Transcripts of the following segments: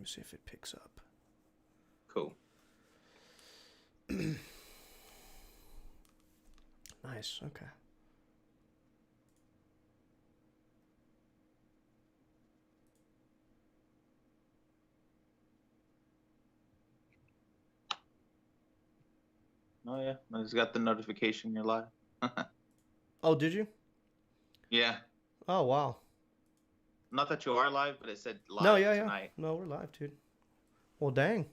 me see if it picks up. Cool. Nice. Okay. Oh yeah, I just got the notification you're live. Oh, did you? Yeah, Oh, wow. not that you are live, but it said No, live yeah, yeah. tonight. No, we're live, dude. Well, dang.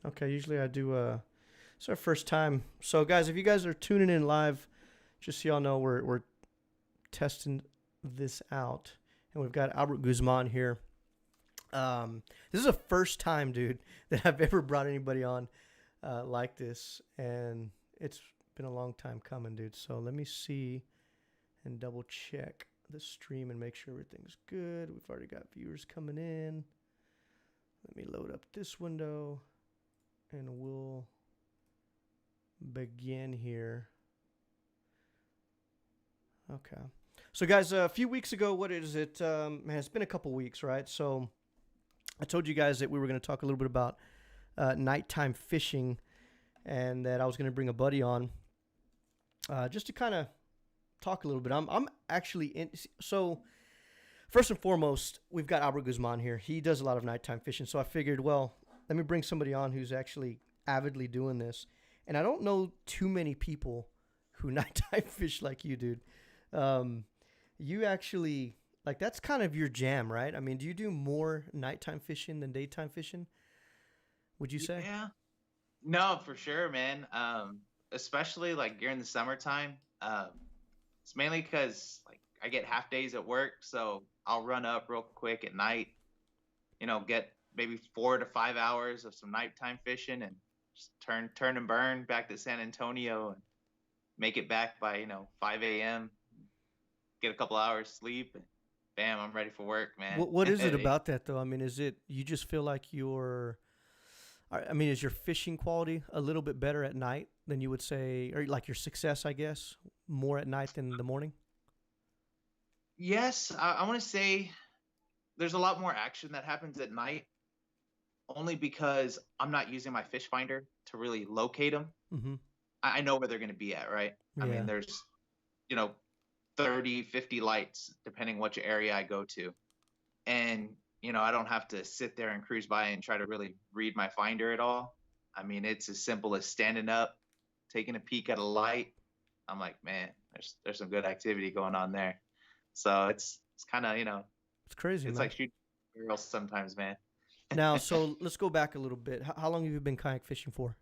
Okay, usually I do. It's our first time. So, guys, if you guys are tuning in live, just so y'all know, we're testing this out, and we've got Albert Guzman here. This is the first time, dude, that I've ever brought anybody on like this, and it's been a long time coming, dude. So let me see and double check the stream and make sure everything's good. We've already got viewers coming in. Let me load up this window, and we'll begin here. Okay. So, guys, a few weeks ago, what is it? Man, it's been a couple weeks, right? So I told you guys that we were going to talk a little bit about nighttime fishing, and that I was going to bring a buddy on just to kind of talk a little bit. I'm actually in. So first and foremost, we've got Albert Guzman here. He does a lot of nighttime fishing, so I figured, well, let me bring somebody on who's actually avidly doing this. And I don't know too many people who nighttime fish like you, dude. You actually, like, that's kind of your jam, right? I mean, do you do more nighttime fishing than daytime fishing, would you say? Yeah. No, for sure, man. Especially like during the summertime. It's mainly because like I get half days at work, so I'll run up real quick at night. Get maybe 4 to 5 hours of some nighttime fishing, and just turn and burn back to San Antonio, and make it back by 5 a.m. Get a couple hours sleep, and bam, I'm ready for work, man. What is it about that, though? I mean, is it you just feel like is your fishing quality a little bit better at night than you would say, or like your success, I guess, more at night than in the morning? Yes, I want to say there's a lot more action that happens at night, only because I'm not using my fish finder to really locate them. Mm-hmm. I know where they're going to be at, right? Yeah. I mean, there's, 30, 50 lights, depending which area I go to. And, I don't have to sit there and cruise by and try to really read my finder at all. I mean, it's as simple as standing up, taking a peek at a light. I'm like, man, there's some good activity going on there. So it's kind of, It's crazy, it's man. like shooting girls sometimes, man. Now, so let's go back a little bit. How long have you been kayak fishing for?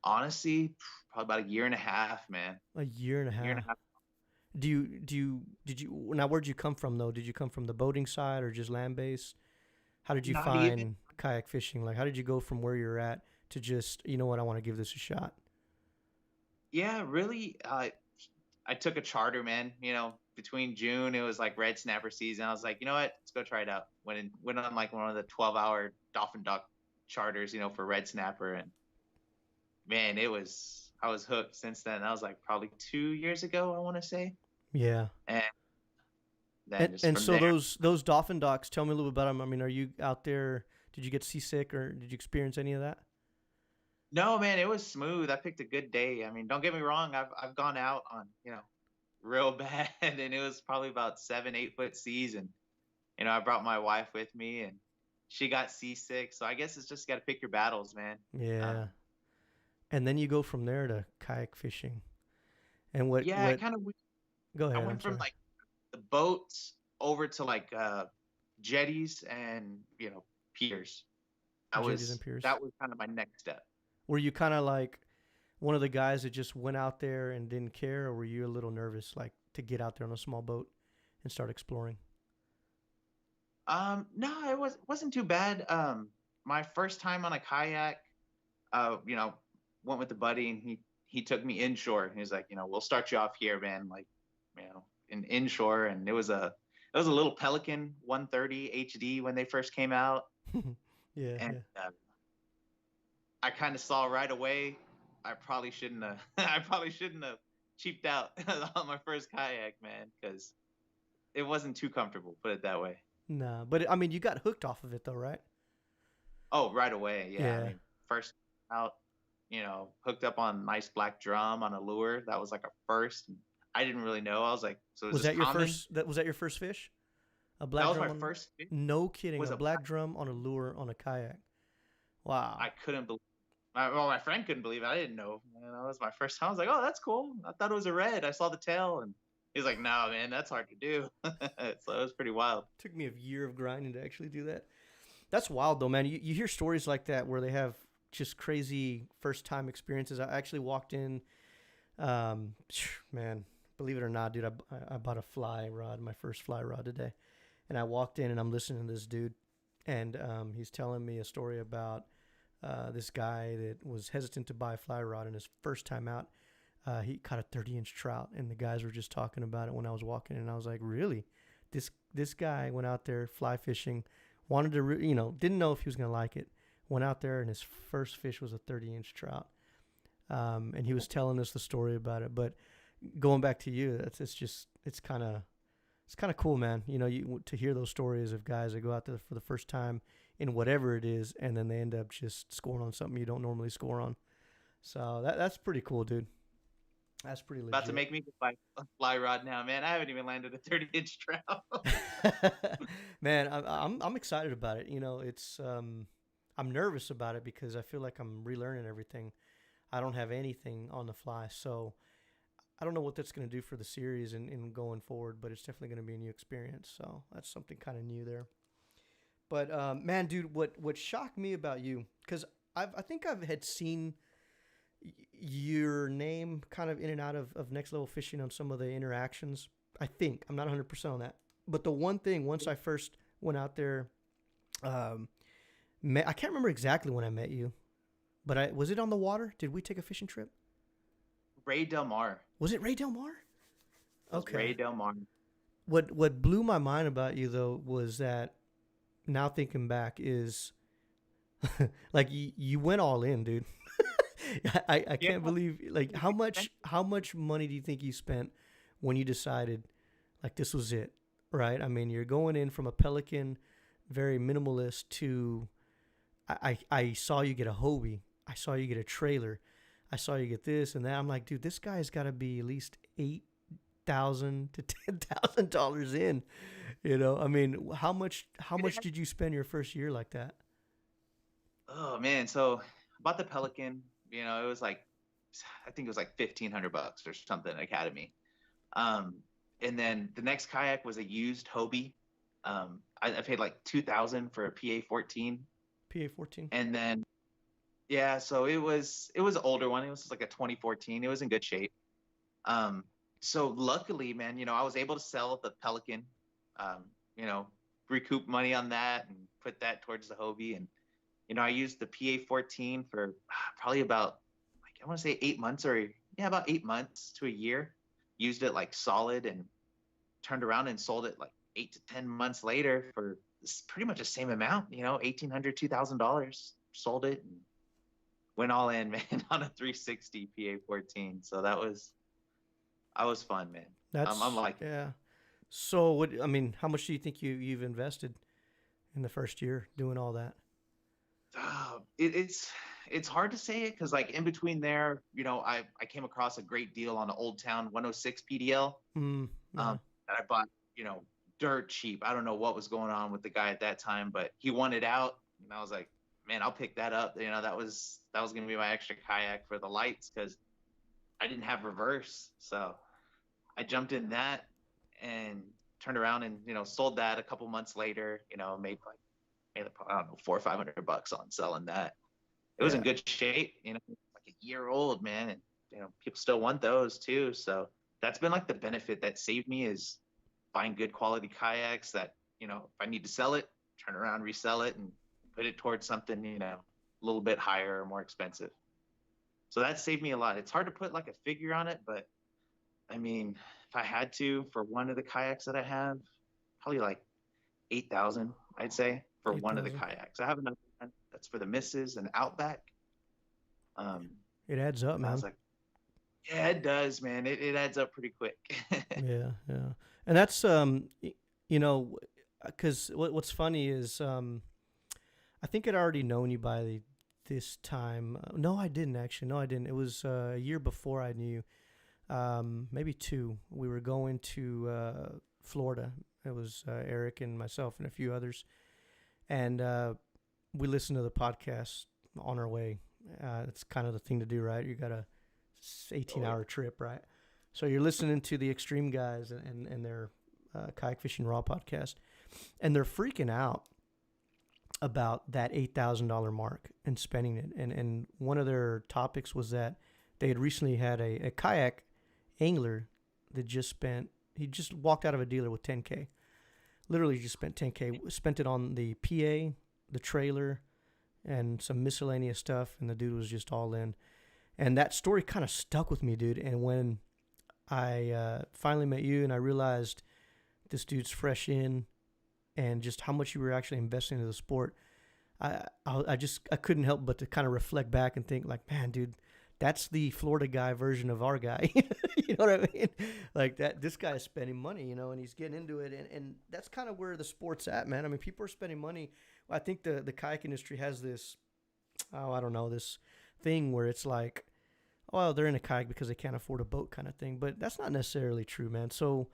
Honestly, probably about a year and a half, man. A year and a half. Year and a half. Did you now, where'd you come from, though? Did you come from the boating side or just land based? How did you Not find even. kayak fishing? Like, how did you go from where you're at to just, you know what, I want to give this a shot? Yeah, really. I took a charter, man. Between June, it was like red snapper season. I was like, you know what? Let's go try it out. Went on like one of the 12-hour dolphin duck charters, for red snapper, and man, I was hooked since then. That was like probably 2 years ago, I want to say. Yeah. And then just And from so there. those dolphin docks, tell me a little bit about them. I mean, are you out there? Did you get seasick or did you experience any of that? No, man, it was smooth. I picked a good day. I mean, don't get me wrong. I've gone out on, real bad, and it was probably about 7, 8 foot seas, and I brought my wife with me, and she got seasick. So I guess it's just got to pick your battles, man. Yeah. And then you go from there to kayak fishing. And what? Yeah, I kind of Go I ahead. I'm went from sorry. like the boats over to like jetties and piers. Jetties and piers. That was kind of my next step. Were you kind of like one of the guys that just went out there and didn't care, or were you a little nervous, like to get out there on a small boat and start exploring? No, wasn't too bad. My first time on a kayak, uh, you know, went with the buddy, and he took me inshore. He was like, we'll start you off here, man. Like, in inshore, and it was a little Pelican 130 HD when they first came out, Yeah, and yeah. I kind of saw right away I probably shouldn't have I probably shouldn't have cheaped out on my first kayak, man, because it wasn't too comfortable. Put it that way. Nah, but I mean, you got hooked off of it though, right? Oh, right away. Yeah. I Yeah. mean, first out, hooked up on nice black drum on a lure. That was like a first. I didn't really know. I was like, so is Was this that your common? first? That was that your first fish? A That black was my drum on? first fish. No kidding. Was A a black drum on a lure on a kayak. I Wow. couldn't believe. My friend couldn't believe it. I didn't know. It was my first time. I was like, oh, that's cool. I thought it was a red. I saw the tail, and he's like, no, man, that's hard to do. So it was pretty wild. Took me a year of grinding to actually do that. That's wild though, man. You hear stories like that where they have just crazy first time experiences. I actually walked in, um, man, believe it or not, dude, I bought a fly rod, my first fly rod today, and I walked in and I'm listening to this dude, and he's telling me a story about this guy that was hesitant to buy a fly rod, and his first time out, he caught a 30-inch trout, and the guys were just talking about it when I was walking, and I was like, really? This guy went out there fly fishing, wanted to, didn't know if he was gonna like it. Went out there, and his first fish was a 30-inch trout, and he was telling us the story about it. But going back to you, it's kind of cool, man. To hear those stories of guys that go out there for the first time in whatever it is, and then they end up just scoring on something you don't normally score on. So that's pretty cool, dude. That's pretty About to legit. make me buy a fly rod now, man. I haven't even landed a 30-inch trout. Man, I'm excited about it. I'm nervous about it because I feel like I'm relearning everything. I don't have anything on the fly, so I don't know what that's going to do for the series and going forward. But it's definitely going to be a new experience. So that's something kind of new there. But man, dude, what shocked me about you, because I think I've had seen your name kind of in and out of Next Level Fishing on some of the interactions. I think I'm not 100% on that, but the one thing once I first went out there, I can't remember exactly when I met you, but was it on the water? Did we take a fishing trip? Ray Del Mar. Was it Ray Del Mar? It was Okay. Ray Del Mar. What blew my mind about you though was that, now thinking back, is like you went all in, dude. I Yeah. can't believe, like, how much money do you think you spent when you decided like this was it, right? I mean, you're going in from a Pelican, very minimalist, to I saw you get a Hobie, I saw you get a trailer, I saw you get this and that. I'm like, dude, this guy's got to be at least $8,000 to $10,000 in. I mean, how much did you spend your first year like that? Oh man, so I bought the Pelican. It was like, I think it was like $1,500 or something. Academy. Um, and then the next kayak was a used Hobie. I paid like 2,000 for a PA-14, PA 14. and then yeah, so it was an older one. It was like a 2014. It was in good shape. Um, so luckily, man, I was able to sell the Pelican, um, you know, recoup money on that and put that towards the Hobie. And I used the PA-14 for probably about, like, I want to say 8 months, or yeah, about 8 months to a year. Used it like solid, and turned around and sold it like 8 to 10 months later for pretty much the same amount, $1,800, $2,000. Sold it and went all in, man, on a 360 PA-14. So I was fun, man. I'm like, Yeah. So I mean, how much do you think you've invested in the first year doing all that? it's hard to say it because, like, in between there, I came across a great deal on the Old Town 106 PDL, Yeah. that I bought, dirt cheap. I don't know what was going on with the guy at that time, but he wanted out, and I was like, man, I'll pick that up. That was gonna be my extra kayak for the lights because I didn't have reverse, so I jumped in that and turned around and sold that a couple months later. Made I don't know, 400 or 500 bucks on selling that. It was in Yeah. good shape, like a year old, man, and people still want those too. So that's been like the benefit that saved me, is buying good quality kayaks that if I need to sell it, turn around, resell it, and put it towards something a little bit higher or more expensive. So that saved me a lot. It's hard to put like a figure on it, but I mean, if I had to, for one of the kayaks that I have, probably like 8,000, I'd say, for one of the 8,000. kayaks. I have another one that's for the missus and Outback. Um, It adds up, and I was man. like, yeah, it does, man. It adds up pretty quick. Yeah, yeah. And that's you know, because what's funny is I think I'd already known you by this time. No, I didn't actually. No, I didn't. It was a year before I knew you. Maybe two. We were going to Florida. It was Eric and myself and a few others, and we listened to the podcast on our way. It's kind of the thing to do, right? You got a 18-hour trip, right? So you're listening to the Extreme guys and their Kayak Fishing Raw podcast, and they're freaking out about that $8,000 mark and spending it. And one of their topics was that they had recently had a kayak angler that he just walked out of a dealer with 10K. Literally just spent 10K, spent it on the PA, the trailer, and some miscellaneous stuff, and the dude was just all in. And that story kind of stuck with me, dude. And when I finally met you and I realized this dude's fresh in and just how much you were actually investing into the sport, I couldn't help but to kind of reflect back and think like, man, dude, that's the Florida guy version of our guy. You know what I mean? Like this guy is spending money, and he's getting into it. And that's kind of where the sport's at, man. I mean, people are spending money. I think the kayak industry has this, I don't know, this thing where it's like, oh, they're in a kayak because they can't afford a boat kind of thing. But that's not necessarily true, man. So,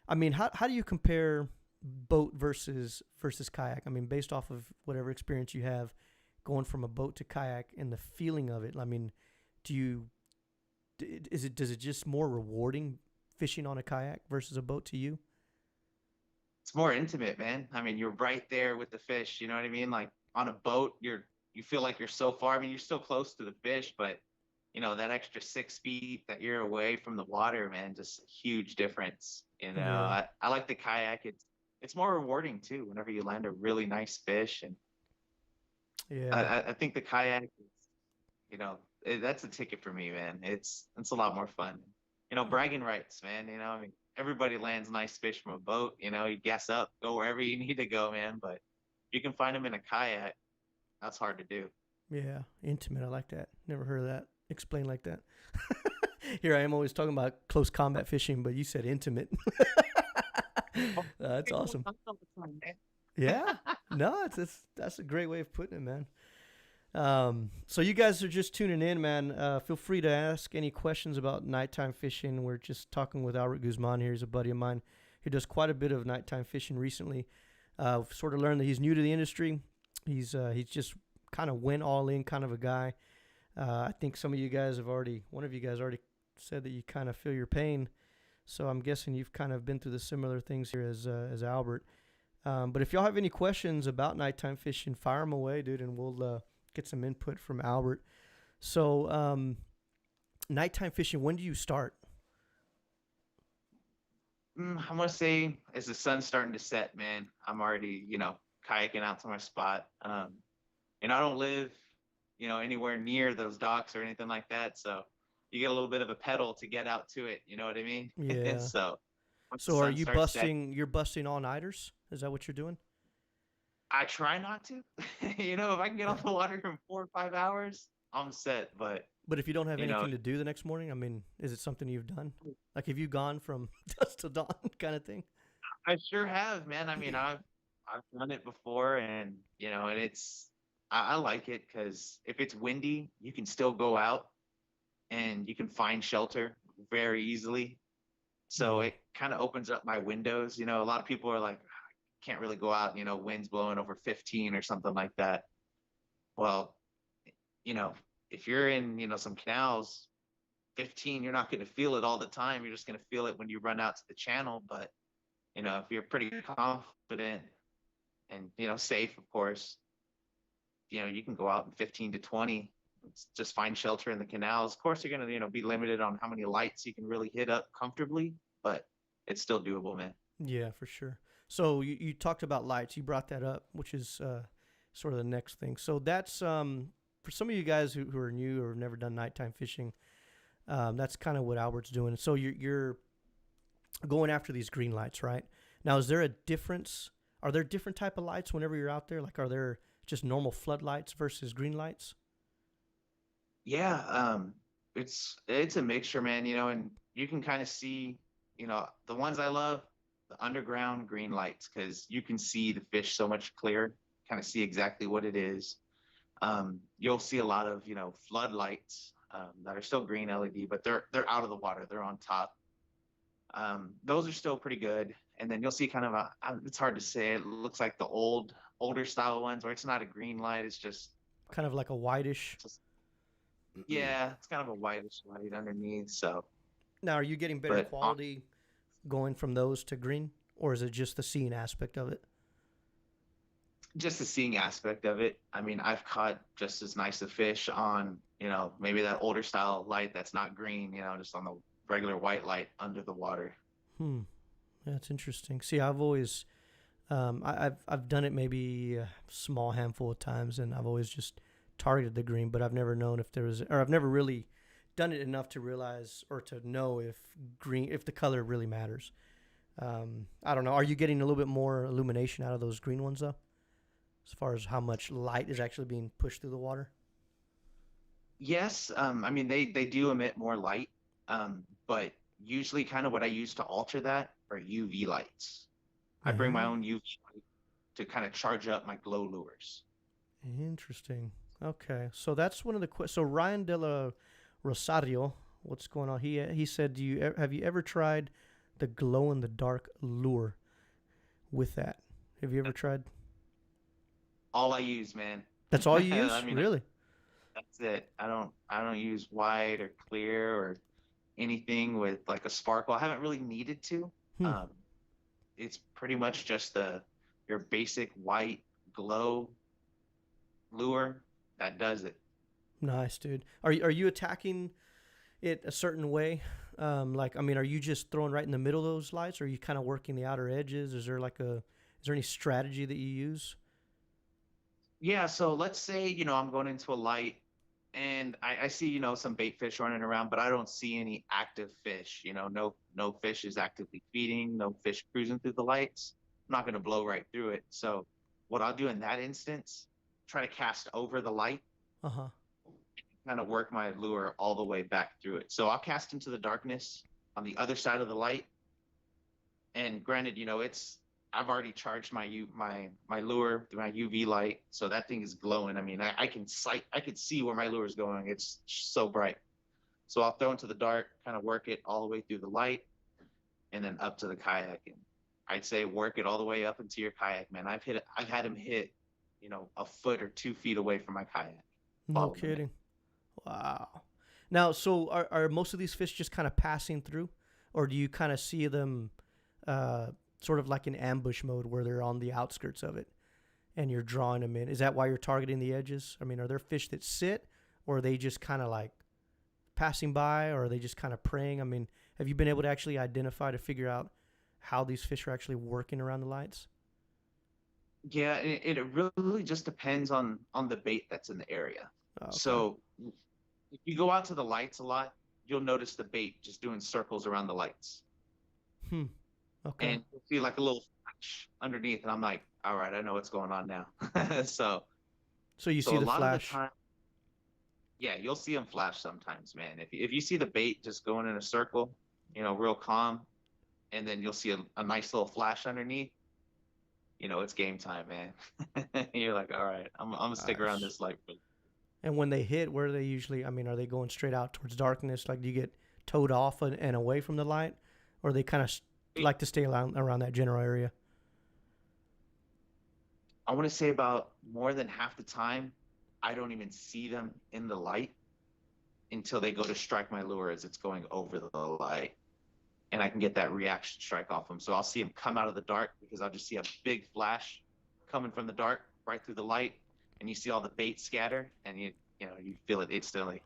I mean, how do you compare boat versus kayak? I mean, based off of whatever experience you have going from a boat to kayak and the feeling of it. I mean, does it just more rewarding fishing on a kayak versus a boat to you? It's more intimate, man. I mean, you're right there with the fish. You know what I mean? Like on a boat, you feel like you're so far. I mean, you're still close to the fish, but that extra 6 feet that you're away from the water, man, just a huge difference. Yeah. I like the kayak. It's more rewarding too whenever you land a really nice fish. And Yeah. I think the kayak is, that's a ticket for me, man. It's a lot more fun. Bragging rights, man. I mean, everybody lands nice fish from a boat. You gas up, go wherever you need to go, man. But you can find them in a kayak. That's hard to do. Yeah. Intimate. I like that. Never heard of that explained like that. Here I am always talking about close combat fishing, but you said intimate. That's awesome. Yeah. No, that's a great way of putting it, man. So you guys are just tuning in, man. Feel free to ask any questions about nighttime fishing. We're just talking with Albert Guzman here. He's a buddy of mine who does quite a bit of nighttime fishing recently. Sort of learned that he's new to the industry. He's just kind of went all in kind of a guy. I think one of you guys already said that you kind of feel your pain. So I'm guessing you've kind of been through the similar things here as Albert. But if y'all have any questions about nighttime fishing, fire them away, dude, and we'll get some input from Albert. So nighttime fishing, when do you start? I'm gonna say as the sun's starting to set, man, I'm already, kayaking out to my spot. And I don't live, anywhere near those docks or anything like that. So you get a little bit of a pedal to get out to it. You know what I mean? Yeah. So once the So are sun you starts setting, busting? You're busting all-nighters? Is that what you're doing? I try not to. If I can get off the water in 4 or 5 hours, I'm set. But But if you don't have you know, anything to do the next morning, I mean, is it something you've done? Like, have you gone from dusk to dawn kind of thing? I sure have, man. I mean, I've done it before, and and I like it because if it's windy, you can still go out and you can find shelter very easily. So Yeah. it kind of opens up my windows. A lot of people are like, can't really go out, winds blowing over 15 or something like that. Well, you know, if you're in, some canals, 15, you're not going to feel it all the time. You're just going to feel it when you run out to the channel. But, if you're pretty confident and, safe, of course, you can go out in 15 to 20, just find shelter in the canals. Of course, you're going to, be limited on how many lights you can really hit up comfortably, but it's still doable, man. Yeah, for sure. So you talked about lights. You brought that up, which is sort of the next thing. So that's for some of you guys who are new or have never done nighttime fishing. That's kind of what Albert's doing. So you're going after these green lights, right? Now, is there a difference? Are there different type of lights whenever you're out there? Like, are there just normal floodlights versus green lights? Yeah, it's a mixture, man, and you can kind of see, the ones I love, the underground green lights, because you can see the fish so much clearer kind of see exactly what it is. You'll see a lot of, floodlights that are still green LED, but they're out of the water. They're on top. Those are still pretty good. And then you'll see kind of it's hard to say. It looks like the older style ones where it's not a green light. It's just, Kind of like a whitish. just yeah, it's kind of a whitish light underneath. So, Now, are you getting better but quality going from those to green, or is it just the seeing aspect of it? just the seeing aspect of it. I mean, I've caught just as nice a fish on, maybe that older style light that's not green, just on the regular white light under the water. Hmm. That's interesting. See, I've always, I've done it maybe a small handful of times, and I've always just targeted the green, but I've never known if there was, or I've never really done it enough to realize or to know if the color really matters. I don't know. Are you getting a little bit more illumination out of those green ones though, as far as how much light is actually being pushed through the water? Yes, I mean they do emit more light, but usually kind of what I use to alter that are UV lights. I bring my Uh-huh. own UV light to kind of charge up my glow lures. Interesting. Okay, so that's one of the so Ryan De La Rosario, what's going on? He said, have you ever tried the glow in the dark lure with that? Have you ever tried? All I use, man. That's all you I use, mean, really? that's it. I don't use white or clear or anything with like a sparkle. I haven't really needed to. Hmm. Um, it's pretty much just your basic white glow lure that does it. Nice, dude. Are you attacking it a certain way? Like, I mean, are you just throwing right in the middle of those lights, or are you kind of working the outer edges? Is there any strategy that you use? Yeah, so let's say, I'm going into a light and I see, some bait fish running around, but I don't see any active fish. No fish is actively feeding, no fish cruising through the lights. I'm not going to blow right through it. So what I'll do in that instance, try to cast over the light, Uh huh. kind of work my lure all the way back through it. So I'll cast into the darkness on the other side of the light. And granted, it's I've already charged my lure through my UV light, so that thing is glowing. I mean, I could see where my lure is going. It's so bright. So I'll throw into the dark, kind of work it all the way through the light, and then up to the kayak. And I'd say work it all the way up into your kayak, man. I've had him hit, a foot or 2 feet away from my kayak. No Following me. kidding. Wow. Now, so are most of these fish just kind of passing through, or do you kind of see them, uh, sort of like in ambush mode where they're on the outskirts of it and you're drawing them in? Is that why you're targeting the edges? I mean, are there fish that sit, or are they just kind of like passing by, or are they just kind of preying? I mean, have you been able to actually identify to figure out how these fish are actually working around the lights? Yeah, it really just depends on the bait that's in the area. Oh, okay. So if you go out to the lights a lot, you'll notice the bait just doing circles around the lights. Hmm. Okay. And you'll see like a little flash underneath, and I'm like, all right, I know what's going on now. so So you so see a the lot of the flash. time, yeah, you'll see them flash sometimes, man. If you see the bait just going in a circle, real calm, and then you'll see a nice little flash underneath, it's game time, man. You're like, all right, I'm gonna stick around Nice. this light. And when they hit, where are they usually? I mean, are they going straight out towards darkness? Like, do you get towed off and away from the light, or they kind of like to stay around that general area? I want to say about more than half the time, I don't even see them in the light until they go to strike my lure as it's going over the light. And I can get that reaction strike off them. So I'll see them come out of the dark because I'll just see a big flash coming from the dark right through the light. And you see all the bait scatter and you feel it instantly.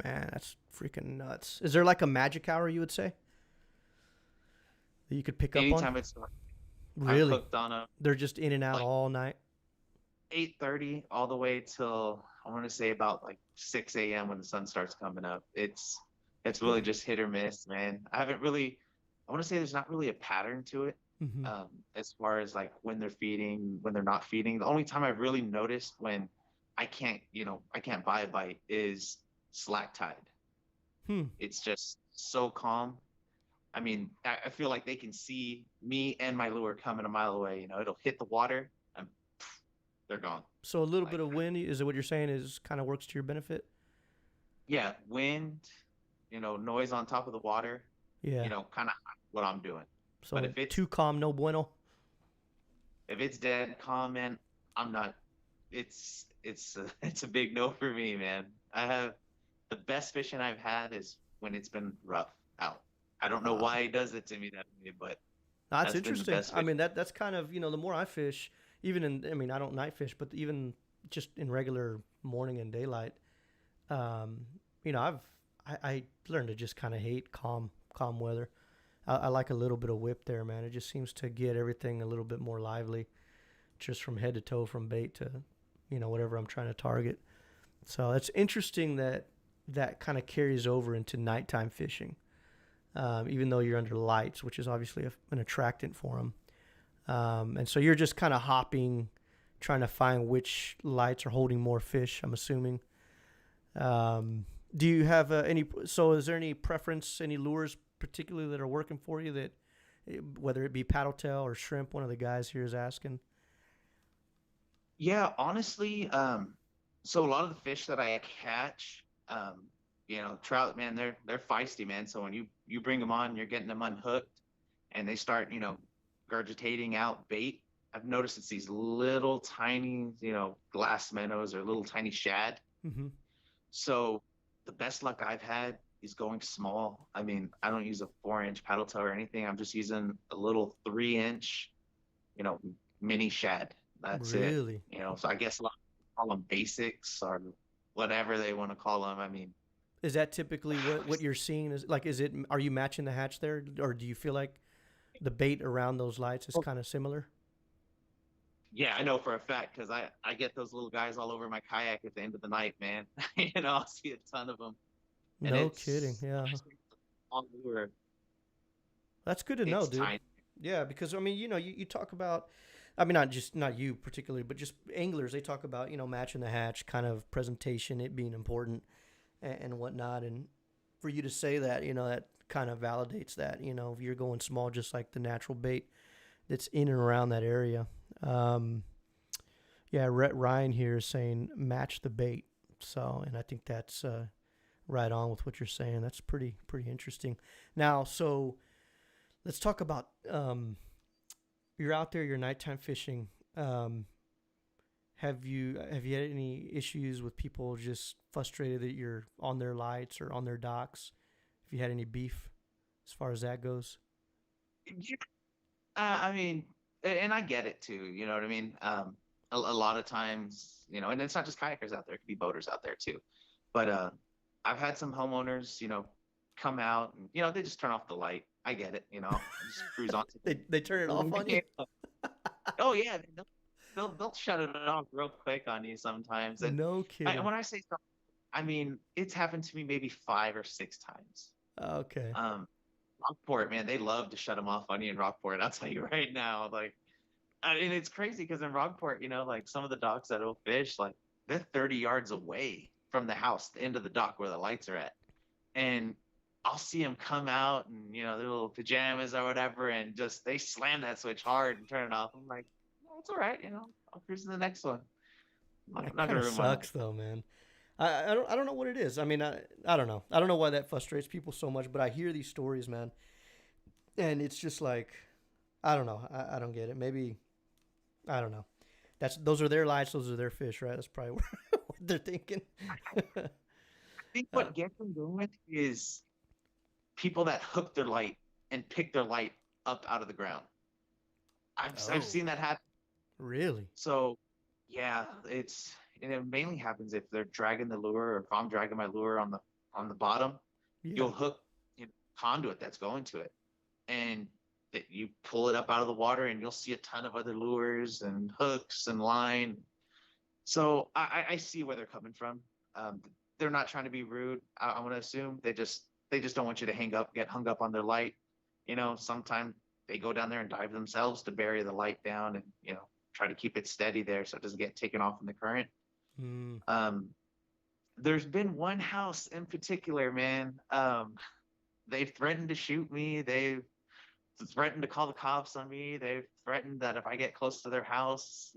Man, that's freaking nuts. Is there like a magic hour you would say that you could pick up on? Anytime I've Really? hooked on a They're just in and out like all night. 8:30 all the way till I want to say about like 6 a.m. when the sun starts coming up. It's really just hit or miss, man. I want to say there's not really a pattern to it Mm-hmm. as far as like when they're feeding, when they're not feeding. The only time I've really noticed when I can't buy a bite is slack tide. Hmm. It's just so calm. I mean, I feel like they can see me and my lure coming a mile away. It'll hit the water and they're gone. So a little bit Like, of wind, is it what you're saying is kind of works to your benefit? yeah, wind, noise on top of the water, Yeah. kind of what I'm doing. But So too calm, no bueno. if it's dead calm, man, I'm not. It's a big no for me, man. I have the best fishing I've had is when it's been rough out. I don't know Wow. why he does it to me that way, but That's that's been the interesting. best I fish. mean, that's kind of, the more I fish, even in, I mean, I don't night fish, but even just in regular morning and daylight, um, I've, I learned to just kind of hate calm weather. I like a little bit of whip there, man. It just seems to get everything a little bit more lively, just from head to toe, from bait to, whatever I'm trying to target. So it's interesting that that kind of carries over into nighttime fishing, even though you're under lights, which is obviously an attractant for them. And so you're just kind of hopping, trying to find which lights are holding more fish, I'm assuming. Um, do you have any? So is there any preference, any lures particularly that are working for you that, whether it be paddle tail or shrimp? One of the guys here is asking. Yeah, honestly, so a lot of the fish that I catch, trout, man, they're feisty, man. So when you bring them on, you're getting them unhooked, and they start, gurgitating out bait. I've noticed it's these little tiny, glass minnows or little tiny shad. Mm-hmm. So the best luck I've had is going small. I mean, I don't use a 4-inch paddle tail or anything. I'm just using a little 3-inch, you know, mini shad. That's it. Really? So I guess a lot of people call them basics or whatever they want to call them. I mean, Is that typically what you're seeing? Is like, is it? Are you matching the hatch there, or do you feel like the bait around those lights is kind of similar? yeah, I know for a fact because I get those little guys all over my kayak at the end of the night, man. I'll see a ton of them, and No kidding. Yeah, on lure. that's good to know, It's dude. tiny. Yeah, because I mean, you talk about, I mean, not you particularly, but just anglers. They talk about matching the hatch, kind of presentation, it being important, and whatnot. And for you to say that, that kind of validates that. If you're going small, just like the natural bait that's in and around that area. Um, yeah, Ryan here is saying match the bait. So, and I think that's right on with what you're saying. That's pretty interesting. Now, so let's talk about, you're out there, you're nighttime fishing. Um, have you had any issues with people just frustrated that you're on their lights or on their docks? Have you had any beef as far as that goes? Yeah, I mean, and I get it too. You know what I mean? A lot of times, and it's not just kayakers out there; it could be boaters out there too. But I've had some homeowners, come out and they just turn off the light. I get it, just cruise on to They turn it off on you? the. Oh yeah, they'll shut it off real quick on you sometimes. And No kidding. when I say something, I mean it's happened to me maybe 5 or 6 times. Okay. Um, Rockport, man, they love to shut them off on you in Rockport. I'll tell you right now, like, and it's crazy because in Rockport, like some of the docks that will fish, like they're 30 yards away from the house, the end of the dock where the lights are at, and I'll see them come out and their little pajamas or whatever, and just they slam that switch hard and turn it off. I'm like, no, it's all right, I'll cruise to the next one. I'm That not kind gonna of ruin my night. sucks though, man. I don't know what it is. I mean, I don't know. I don't know why that frustrates people so much, but I hear these stories, man, and it's just like, I don't know. I don't get it. Maybe I don't know. Those are their lives. Those are their fish, right? That's probably what they're thinking. I think uh, what gets them going is people that hook their light and pick their light up out of the ground. I've oh, seen that happen. really? So yeah, and it mainly happens if they're dragging the lure or if I'm dragging my lure on the bottom, Yeah. you'll hook conduit that's going to it. And that you pull it up out of the water and you'll see a ton of other lures and hooks and line. So I see where they're coming from. Um, they're not trying to be rude. I want to assume they just don't want you to get hung up on their light. Sometimes they go down there and dive themselves to bury the light down and try to keep it steady there so it doesn't get taken off in the current. Mm. Um, there's been one house in particular, man. They've threatened to shoot me. They've threatened to call the cops on me. They've threatened that if I get close to their house,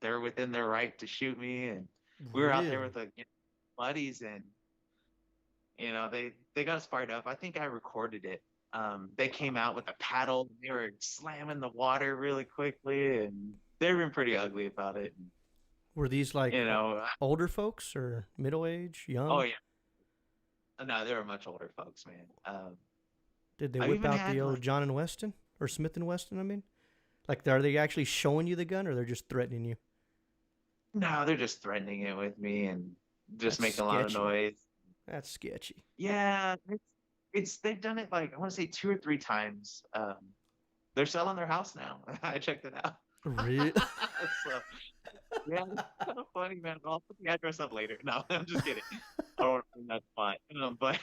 they're within their right to shoot me. And we were out there Really? with buddies, and they got us fired up. I think I recorded it. They came out with a paddle. They were slamming the water really quickly, and they've been pretty ugly about it. Were these like You know, older folks or middle age, oh young? yeah, no, they were much older folks, man. Did they I've whip even out had the like, old John and Weston or Smith and Weston? I mean, like, are they actually showing you the gun or they're just threatening you? no, they're just threatening it with me and just That's making a lot of sketchy. noise. That's sketchy. Yeah, it's they've done it like I want to say 2 or 3 times. They're selling their house now. I checked it out. Really? So yeah, it's kind of funny, man. I'll put the address up later. No, I'm just kidding. I don't want to bring that spot. But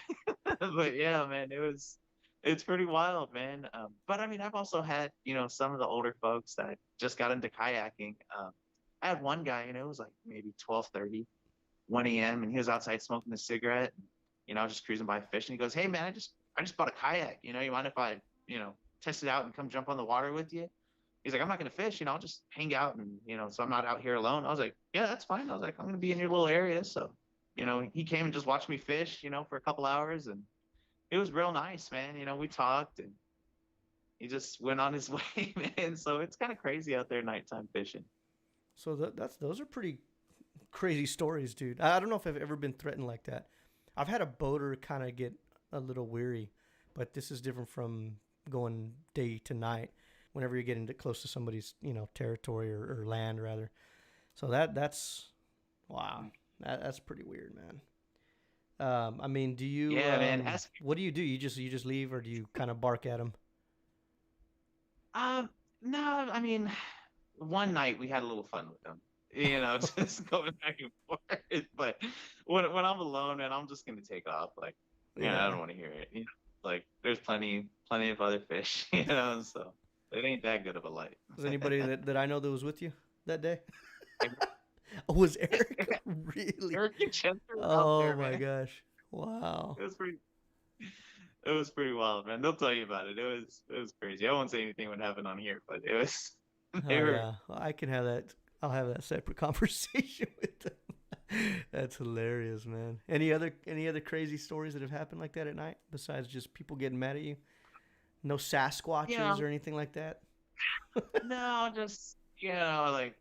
but yeah, man, it's pretty wild, man. But I mean, I've also had some of the older folks that just got into kayaking. I had one guy, it was like maybe 12:30, 1 a.m. and he was outside smoking a cigarette. I was just cruising by fishing. He goes, "Hey man, I just bought a kayak. You mind if I test it out and come jump on the water with you?" He's like, "I'm not gonna fish. I'll just hang out and so I'm not out here alone." I was like, "Yeah, that's fine." I was like, "I'm gonna be in your little area." So, he came and just watched me fish, for a couple hours, and it was real nice, man. We talked, and he just went on his way, man. So it's kind of crazy out there nighttime fishing. So those are pretty crazy stories, dude. I don't know if I've ever been threatened like that. I've had a boater kind of get a little weary, but this is different from going day to night. Whenever you're getting close to somebody's, territory or land rather. So that's wow. That's pretty weird, man. I mean, do you Yeah, man. what do? You just leave, or do you kind of bark at them? Um, no, I mean, one night we had a little fun with them, just going back and forth. But when I'm alone, man, I'm just gonna take off. Like, I Yeah. don't want to hear it. Like there's plenty of other fish, so it ain't that good of a light. Was anybody that I know that was with you that day? Like, Oh, was Eric really? Eric and Chester were out Oh there, my man. gosh! Wow. It was pretty. It was pretty wild, man. They'll tell you about it. It was crazy. I won't say anything what happened on here, but it was. They Oh were. yeah. Well, I can have that. I'll have that separate conversation with them. That's hilarious, man. Any other crazy stories that have happened like that at night besides just people getting mad at you? No Yeah, Sasquatches or anything like that? no, just like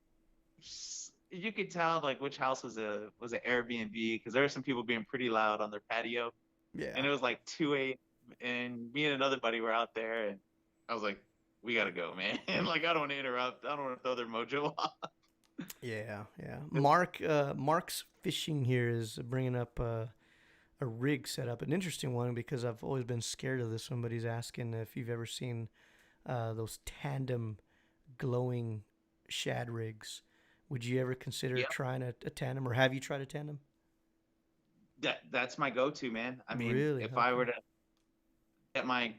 you could tell like which house was an Airbnb because there were some people being pretty loud on their patio, Yeah. and it was like 2 a.m. and me and another buddy were out there, and I was like, "We gotta go, man!" And like I don't want to interrupt. I don't want to throw their mojo off. Yeah, yeah. Mark's fishing here is bringing up a rig setup, an interesting one because I've always been scared of this. Somebody's asking if you've ever seen those tandem glowing shad rigs. Would you ever consider Yeah, trying a tandem, or have you tried a tandem? that's my go-to, man. I mean, Really? if I Okay. were to get my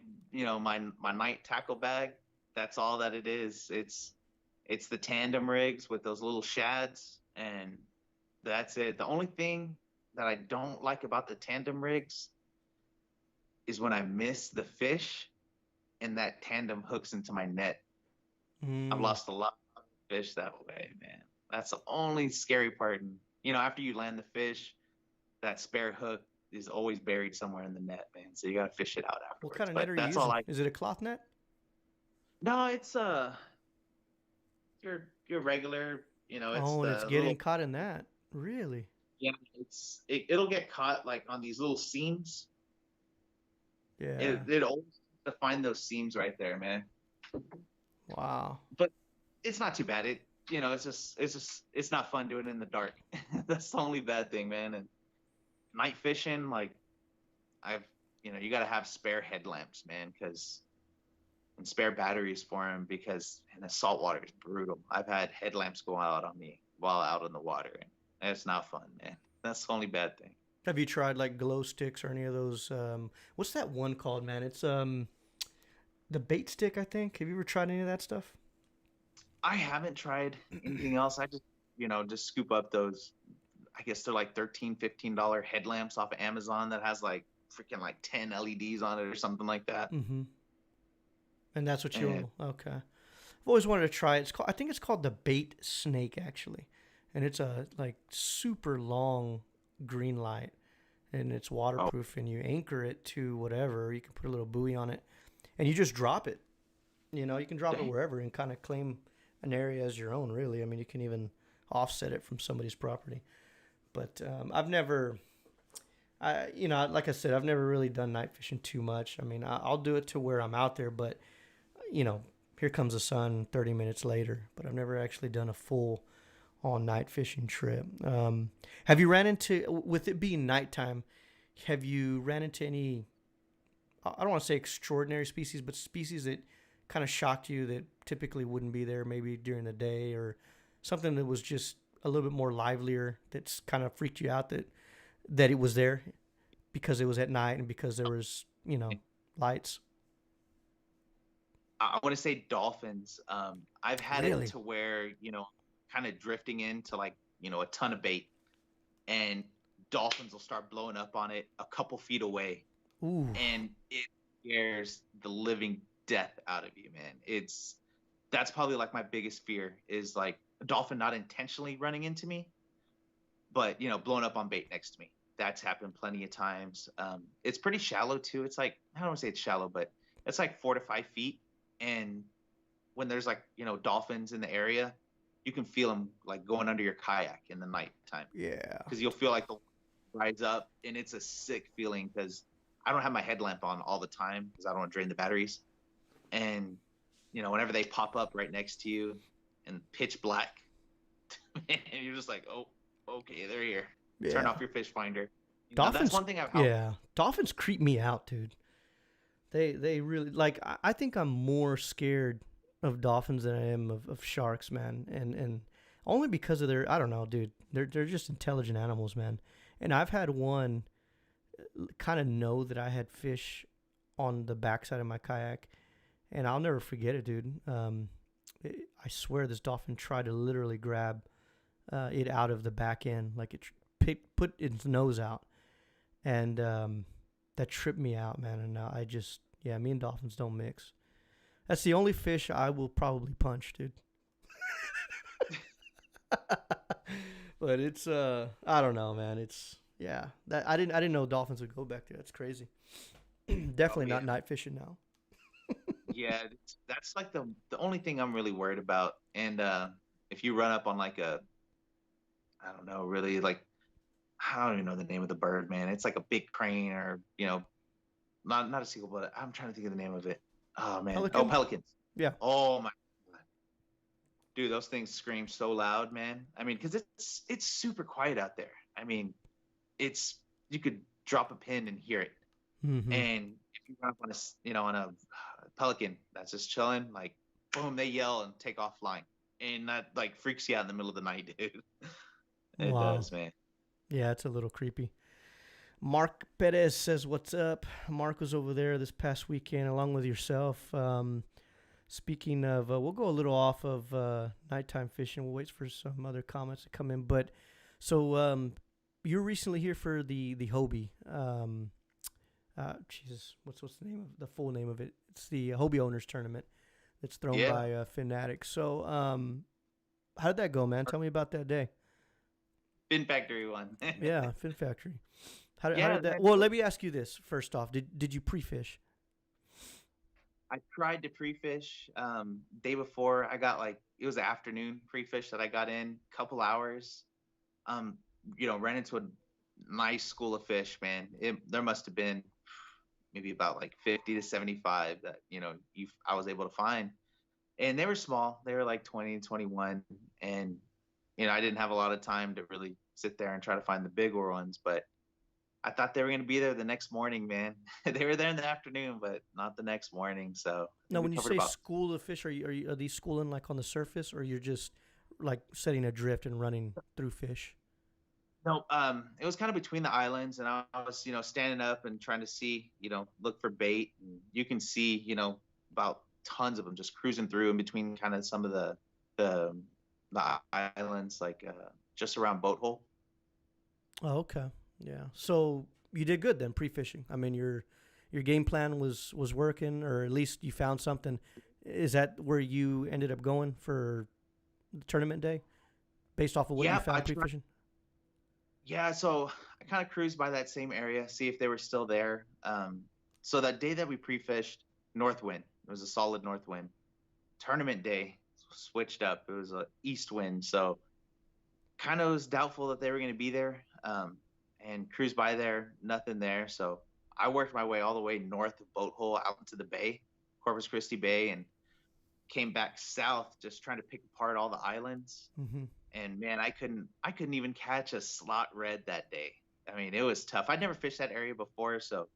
night tackle bag, that's all that it is. It's the tandem rigs with those little shads, and that's it. The only thing that I don't like about the tandem rigs is when I miss the fish and that tandem hooks into my net. I've Mm, lost a lot of fish that way, man. That's the only scary part. And after you land the fish, that spare hook is always buried somewhere in the net, man. So you gotta fish it out what kind afterwards. of net But are you that's all using? I. Is it a cloth net? No, it's your regular. It's Oh, and it's the getting little. caught in that. Really? Yeah, it'll get caught like on these little seams. Yeah. It always to find those seams right there, man. Wow. But it's not too bad. It's not fun doing it in the dark. That's the only bad thing, man. And night fishing, like I've you got to have spare headlamps, man, because and spare batteries for them because and the salt water is brutal. I've had headlamps go out on me while out in the water, and it's not fun, man. That's the only bad thing. Have you tried like glow sticks or any of those? What's that one called, man? It's the bait stick, I think. Have you ever tried any of that stuff? I haven't tried anything else. I just scoop up those. I guess they're like $13, $15 headlamps off of Amazon that has like freaking like 10 LEDs on it or something like that. Mm-hmm. And that's what And you'll okay. I've always wanted to try it. I think it's called the bait snake actually, and it's a like super long green light, and it's Oh, waterproof, and you anchor it to whatever. You can put a little buoy on it, and you just drop it. You know, you can drop it dang. wherever and kind of claim an area as your own. Really, I mean, you can even offset it from somebody's property. But I've never, like I said, I've never really done night fishing too much. I mean, I'll do it to where I'm out there, but you know, here comes the sun 30 minutes later. But I've never actually done a full on night fishing trip. Have you ran into, with it being nighttime, have you ran into any, I don't want to say extraordinary species, but species that kind of shocked you that typically wouldn't be there maybe during the day, or something that was just a little bit more livelier that's kind of freaked you out that it was there because it was at night and because there was, lights? I want to say dolphins. I've had it Really? to where, kind of drifting into like, a ton of bait, and dolphins will start blowing up on it a couple feet away, Ooh. and it scares the living death out of you, man. That's probably like my biggest fear is like a dolphin not intentionally running into me, but blowing up on bait next to me. That's happened plenty of times. It's pretty shallow too. It's like, I don't want to say it's shallow, but it's like 4 to 5 feet. And when there's like, dolphins in the area, you can feel them like going under your kayak in the nighttime, Yeah. because you'll feel like the rise up, and it's a sick feeling because I don't have my headlamp on all the time because I don't want to drain the batteries. And whenever they pop up right next to you and pitch black, and you're just like, oh, okay, they're here. Turn Yeah. off your fish finder. That's Dolphins, one thing I've helped. yeah. Dolphins creep me out, dude. They really, like, I think I'm more scared of dolphins than I am of sharks, man. And only because of their, I don't know, dude. They're just intelligent animals, man. And I've had one kind of know that I had fish on the backside of my kayak, and I'll never forget it, dude. I swear this dolphin tried to literally grab it out of the back end, like it put its nose out, and that tripped me out, man. And now yeah, me and dolphins don't mix. That's the only fish I will probably punch, dude. But it's I don't know, man. It's, yeah. That I didn't know dolphins would go back there. That's crazy. Oh Definitely yeah, not night fishing now. yeah. That's like the only thing I'm really worried about. And if you run up on like I don't know, really like, I don't even know the name of the bird, man. It's like a big crane, or not a seagull, but I'm trying to think of the name of it. Oh man, oh, Pelican? pelicans. Yeah. Oh my God. Dude, those things scream so loud, man. I mean, because it's super quiet out there. I mean, it's you could drop a pin and hear it. Mm-hmm. And if you run up on a pelican that's just chilling, like boom, they yell and take off flying, and that like freaks you out in the middle of the night, dude. It Wow. does, man. Yeah, it's a little creepy. Mark Perez says, "What's up?" Mark was over there this past weekend along with yourself. Speaking of, we'll go a little off of nighttime fishing. We'll wait for some other comments to come in. But so you're recently here for the Hobie. Jesus, what's the name of the full name of it? It's the Hobie Owners Tournament. It's thrown Yeah, by Fanatic. So how did that go, man? Tell me about that day. Fin Factory one. Yeah, Fin Factory. How Yeah, did that? man. Well, let me ask you this first off. Did you pre-fish? I tried to pre-fish day before. I got like, it was an afternoon pre-fish that I got in, couple hours. Um, ran into a nice school of fish, man. There must have been maybe about like 50 to 75 that I was able to find, and they were small. They were like 20 and 21, and I didn't have a lot of time to really sit there and try to find the bigger ones, but I thought they were going to be there the next morning, man. They were there in the afternoon, but not the next morning. So I Now, think we when you covered say about. school of fish, are these schooling like on the surface, or you're just like setting adrift and running through fish? No, it was kind of between the islands, and I was, standing up and trying to see, look for bait. And you can see, about tons of them just cruising through in between kind of some of the the islands, like just around Boat Hole. Oh, okay. Yeah. So you did good then pre-fishing. I mean, your game plan was working, or at least you found something. Is that where you ended up going for the tournament day, based off of what you Yeah, I found tried. pre-fishing? Yeah, so I kind of cruised by that same area, see if they were still there. So that day that we pre-fished, north wind. It was a solid north wind. Tournament day switched up. It was a east wind, so kind of was doubtful that they were going to be there. And cruised by there, nothing there. So I worked my way all the way north of Boat Hole out into the bay, Corpus Christi Bay, and came back south just trying to pick apart all the islands. Mm-hmm. And man, I couldn't even catch a slot red that day. I mean, it was tough. I'd never fished that area before, so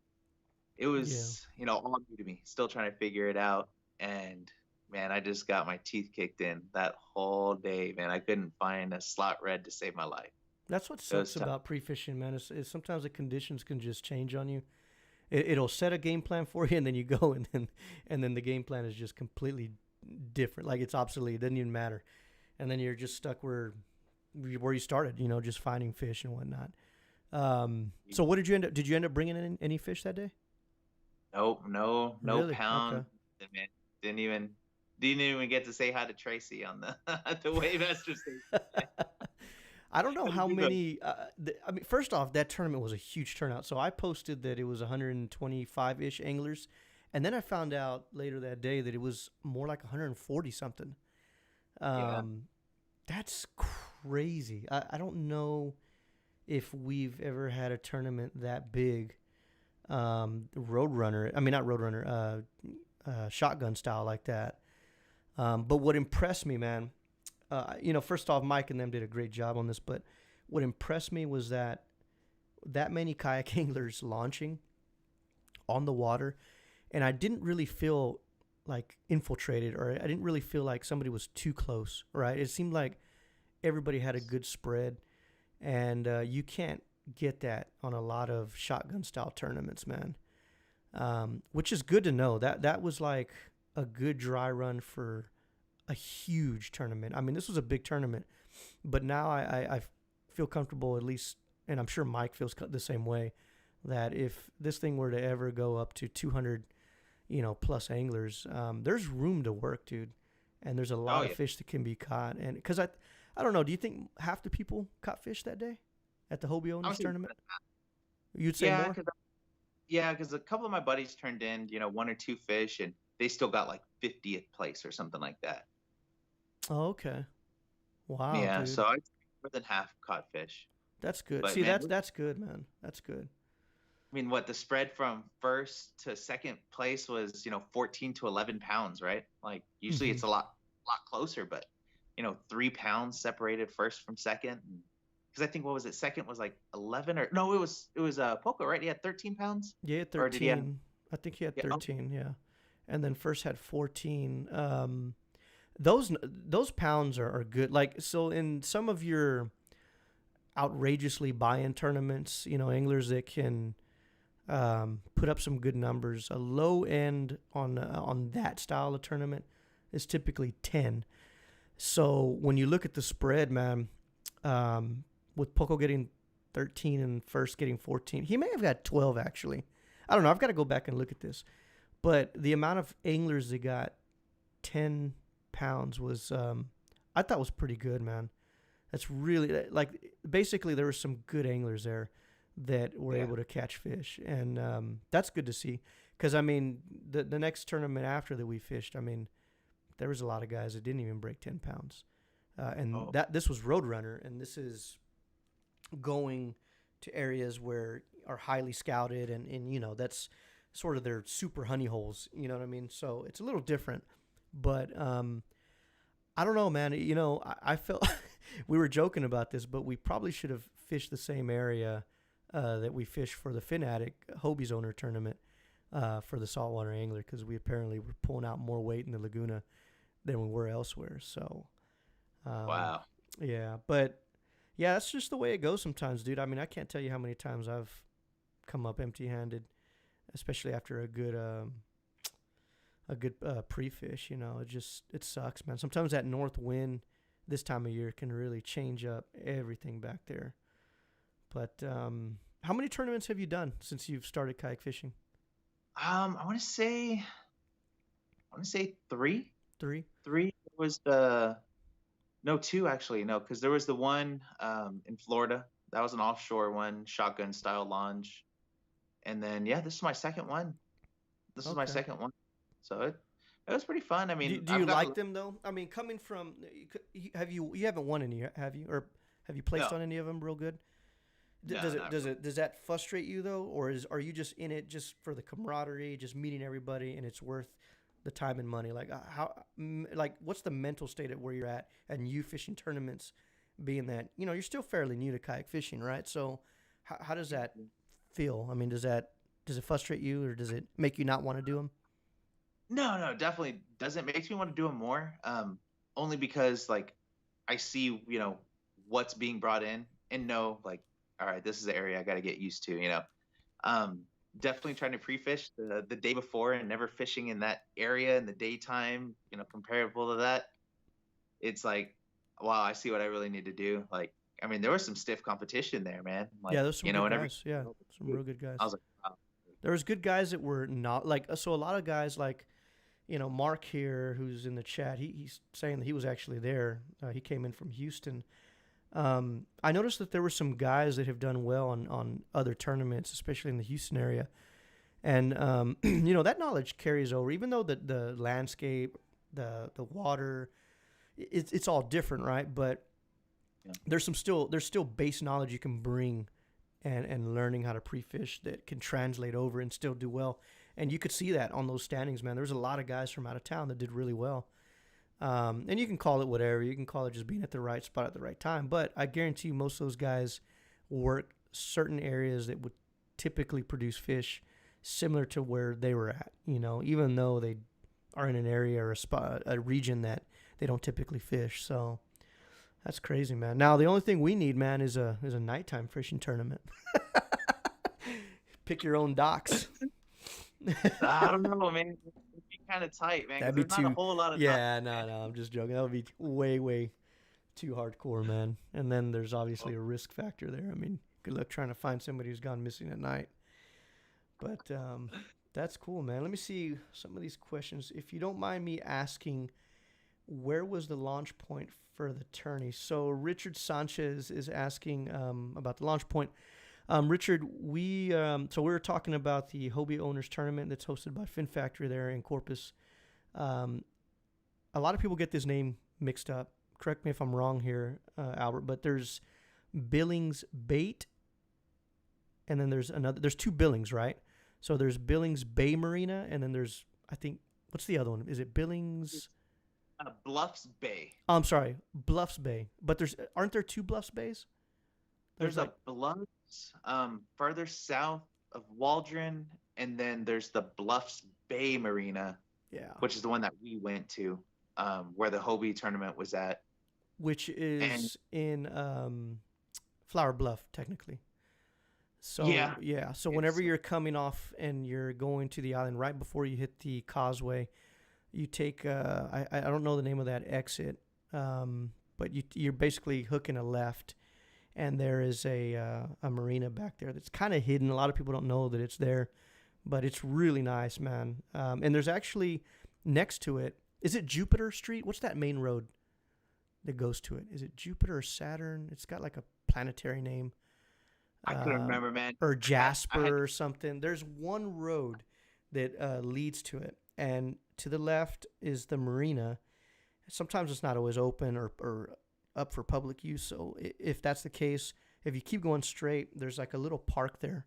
it Yeah. was, all new to me. Still trying to figure it out. And man, I just got my teeth kicked in that whole day, man. I couldn't find a slot red to save my life. That's what It was sucks tough. about pre-fishing, man. Is sometimes the conditions can just change on you. It'll set a game plan for you, and then you go, and then the game plan is just completely different. Like it's obsolete. It doesn't even matter, and then you're just stuck where you started. Just finding fish and whatnot. So what did you end up? Did you end up bringing in any fish that day? Nope, no Really? Okay. pound. Man, didn't even didn't even get to say hi to Tracy on the the Wave Master station. I don't know how You know, many. I mean, first off, that tournament was a huge turnout. So I posted that it was 125 ish anglers, and then I found out later that day that it was more like 140 something. yeah. Um, that's crazy. I don't know if we've ever had a tournament that big. Roadrunner. I mean, not Roadrunner. Shotgun style like that. But what impressed me, man, first off, Mike and them did a great job on this. But what impressed me was that many kayak anglers launching on the water, and I didn't really feel like infiltrated, or I didn't really feel like somebody was too close. Right? It seemed like everybody had a good spread, and you can't get that on a lot of shotgun style tournaments, man. Which is good to know. That was like a good dry run for a huge tournament. I mean, this was a big tournament, but now I feel comfortable at least, and I'm sure Mike feels the same way. That if this thing were to ever go up to 200, plus anglers, there's room to work, dude, and there's a Oh lot of yeah. fish that can be caught. And because I don't know, do you think half the people caught fish that day at the Hobie I Owners was thinking, tournament? You'd say yeah, more? because a couple of my buddies turned in, one or two fish, and they still got like 50th place or something like that. Oh, okay. Wow, Yeah, dude. so I more than half caught fish. That's good. But See, man, that's good, man. That's good. I mean, what the spread from first to second place was, 14 to 11 pounds, right? Like usually Mm-hmm. it's a lot closer, but 3 pounds separated first from second. Because I think what was it? Second was like 11 or no, it was Poco, right? He had 13 pounds, Yeah, he had or did he have? 13. I think he had Yeah, oh, 13. Yeah, and then first had 14. Those pounds are good. Like so, in some of your outrageously buy-in tournaments, anglers that can put up some good numbers. A low end on that style of tournament is typically 10. So when you look at the spread, man, with Poco getting 13 and first getting 14, he may have got 12 actually. I don't know. I've got to go back and look at this. But the amount of anglers that got 10 pounds was, I thought was pretty good, man. That's really like basically there were some good anglers there that were yeah, able to catch fish, and that's good to see. Because I mean, the next tournament after that we fished, I mean, there was a lot of guys that didn't even break 10 pounds, and oh, that this was Roadrunner, and this is going to areas where are highly scouted, and that's sort of their super honey holes. You know what I mean? So it's a little different, but I don't know, man. I felt we were joking about this, but we probably should have fished the same area that we fished for the Fanatic Hobie's owner tournament for the saltwater angler, because we apparently were pulling out more weight in the Laguna than we were elsewhere. So, um, wow. yeah, but yeah, that's just the way it goes sometimes, dude. I mean, I can't tell you how many times I've come up empty-handed, especially after a good pre-fish. It sucks, man. Sometimes that north wind this time of year can really change up everything back there. But how many tournaments have you done since you've started kayak fishing? I want to say want to say three. 3? Three was the no two actually no because there was the one in Florida that was an offshore one, shotgun style launch, and then yeah, this is my second one. This is my Okay. second one, so it was pretty fun. I mean, Do you I've got like them though? I mean, coming from, have you haven't won any, have you, or have you placed no on any of them real good? no not really. Does that frustrate you though, or are you just in it just for the camaraderie, just meeting everybody, and it's worth the time and money? Like like what's the mental state at where you're at, and you fishing tournaments, being that you're still fairly new to kayak fishing, right? So how does that feel? I mean, does it frustrate you, or does it make you not want to do them? No, no, definitely doesn't. Makes me want to do them more. Only because like I see, what's being brought in and know like, all right, this is the area I got to get used to. Um, Definitely trying to pre-fish the day before and never fishing in that area in the daytime. Comparable to that, it's like, wow, I see what I really need to do. Like, I mean, there was some stiff competition there, man. Yeah, Like, there's some good whenever guys. Yeah, some real good guys. I was like, wow. There was good guys that were not like so. A lot of guys like Mark here, who's in the chat. He's saying that he was actually there. He came in from Houston. I noticed that there were some guys that have done well on other tournaments, especially in the Houston area. And that knowledge carries over, even though the landscape, the water, it's all different, right? But Yeah. there's still base knowledge you can bring, and learning how to pre-fish that can translate over and still do well. And you could see that on those standings, man. There's a lot of guys from out of town that did really well. And you can call it whatever. You can call it just being at the right spot at the right time. But I guarantee you most of those guys work certain areas that would typically produce fish similar to where they were at, even though they are in an area or a region that they don't typically fish. So that's crazy, man. Now, the only thing we need, man, is a nighttime fishing tournament. Pick your own docks. I don't know, man. It'd be kind of tight, man. That'd Because be there's not a too. whole lot of time. Yeah, no, I'm just joking. That would be way, way too hardcore, man. And then there's obviously a risk factor there. I mean, good luck trying to find somebody who's gone missing at night. But that's cool, man. Let me see some of these questions. If you don't mind me asking, where was the launch point for the tourney? So Richard Sanchez is asking about the launch point. Richard, we were talking about the Hobie Owners Tournament that's hosted by Fin Factory there in Corpus. A lot of people get this name mixed up. Correct me if I'm wrong here, Albert, but there's Billings Bait, and then there's two Billings, right? So there's Billings Bay Marina, and then there's, I think, what's the other one? Is it Billings? Bluffs Bay. Oh, I'm sorry, Bluffs Bay. But aren't there two Bluffs Bays? There's a Bluffs further south of Waldron, and then there's the Bluffs Bay Marina, yeah, which is the one that we went to, where the Hobie tournament was at. Which is in Flower Bluff, technically. So yeah. So whenever you're coming off and you're going to the island, right before you hit the causeway, you take I don't know the name of that exit, but you're basically hooking a left, and there is a marina back there that's kind of hidden. A lot of people don't know that it's there, but it's really nice, man. And there's actually next to it. Is it Jupiter Street? What's that main road that goes to it? Is it Jupiter or Saturn? It's got like a planetary name. I couldn't remember, man. Or Jasper or something. There's one road that leads to it, and to the left is the marina. Sometimes it's not always open or up for public use. So if that's the case, if you keep going straight, there's like a little park there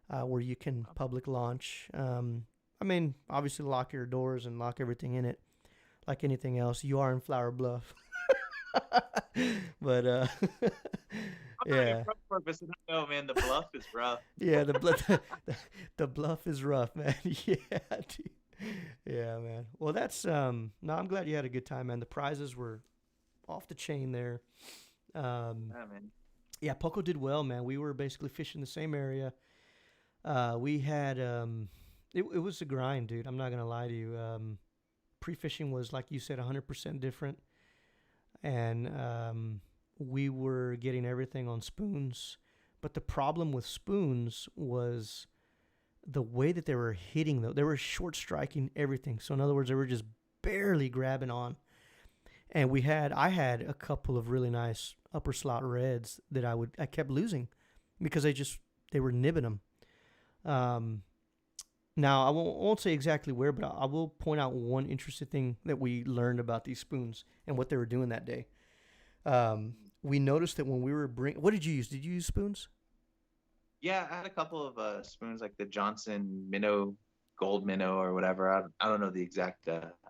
where you can public launch. I mean, obviously lock your doors and lock everything in it. Like anything else, you are in Flower Bluff. But yeah. Purpose, no, man, the bluff is rough. Yeah, the bluff is rough, man. Yeah, dude. Yeah, man. Well, that's no, I'm glad you had a good time, man. The prizes were off the chain there. Yeah, man. Yeah, Poco did well, man. We were basically fishing the same area. We had it was a grind, dude. I'm not gonna lie to you. Pre-fishing was, like you said, 100% different, and we were getting everything on spoons. But the problem with spoons was the way that they were hitting, though, they were short striking everything. So in other words, they were just barely grabbing on. And I had a couple of really nice upper slot reds that I kept losing because they were nibbing them. Now I won't say exactly where, but I will point out one interesting thing that we learned about these spoons and what they were doing that day. We noticed that when we were what did you use? Did you use spoons? Yeah, I had a couple of spoons like the Johnson Minnow, Gold Minnow or whatever. I don't know the exact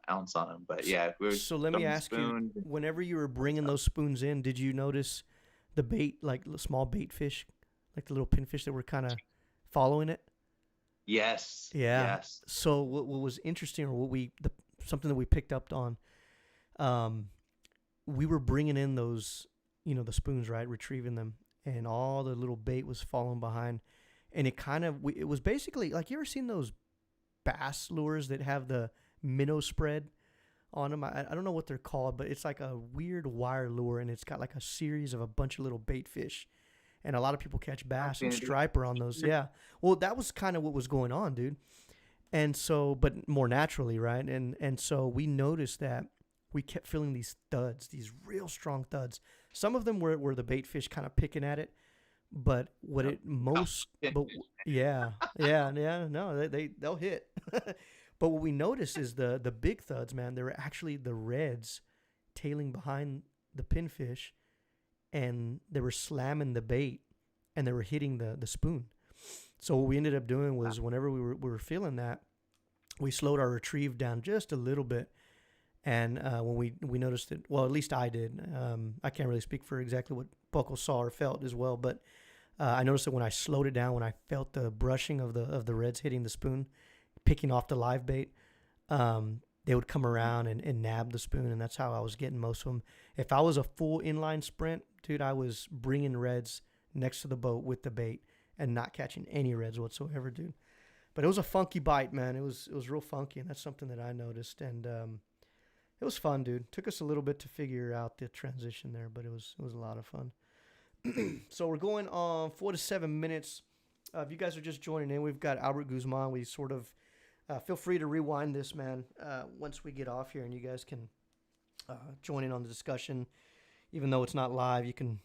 ounce on them, but yeah, we were So let me ask you, whenever you were bringing those spoons in, did you notice the bait, like small bait fish, like the little pinfish that were kind of following it? Yes. Yeah. Yes. So what was interesting, or something that we picked up on, we were bringing in those, the spoons, right, retrieving them, and all the little bait was falling behind, and it was basically like, you ever seen those bass lures that have the minnow spread on them? I don't know what they're called, but it's like a weird wire lure, and it's got like a series of a bunch of little bait fish. And a lot of people catch bass and striper on those. Yeah. Well, that was kind of what was going on, dude. And so, but more naturally, right? And so we noticed that we kept feeling these thuds, these real strong thuds. Some of them were the bait fish kind of picking at it, but no, they'll hit. But what we noticed is the big thuds, man. They were actually the reds tailing behind the pinfish, and they were slamming the bait, and they were hitting the spoon. So what we ended up doing was, whenever we were feeling that, we slowed our retrieve down just a little bit. And when we noticed it, well, at least I did. I can't really speak for exactly what Buckle saw or felt as well, but I noticed that when I slowed it down, when I felt the brushing of the reds hitting the spoon, picking off the live bait, they would come around and nab the spoon, and that's how I was getting most of them. If I was a full inline sprint, dude, I was bringing reds next to the boat with the bait and not catching any reds whatsoever, dude. But it was a funky bite, man. It was real funky, and that's something that I noticed, and it was fun, dude. Took us a little bit to figure out the transition there, but it was a lot of fun. So we're going on 4 to 7 minutes. If you guys are just joining in, we've got Albert Guzman. We sort of feel free to rewind this, man, once we get off here, and you guys can join in on the discussion. Even though it's not live, you can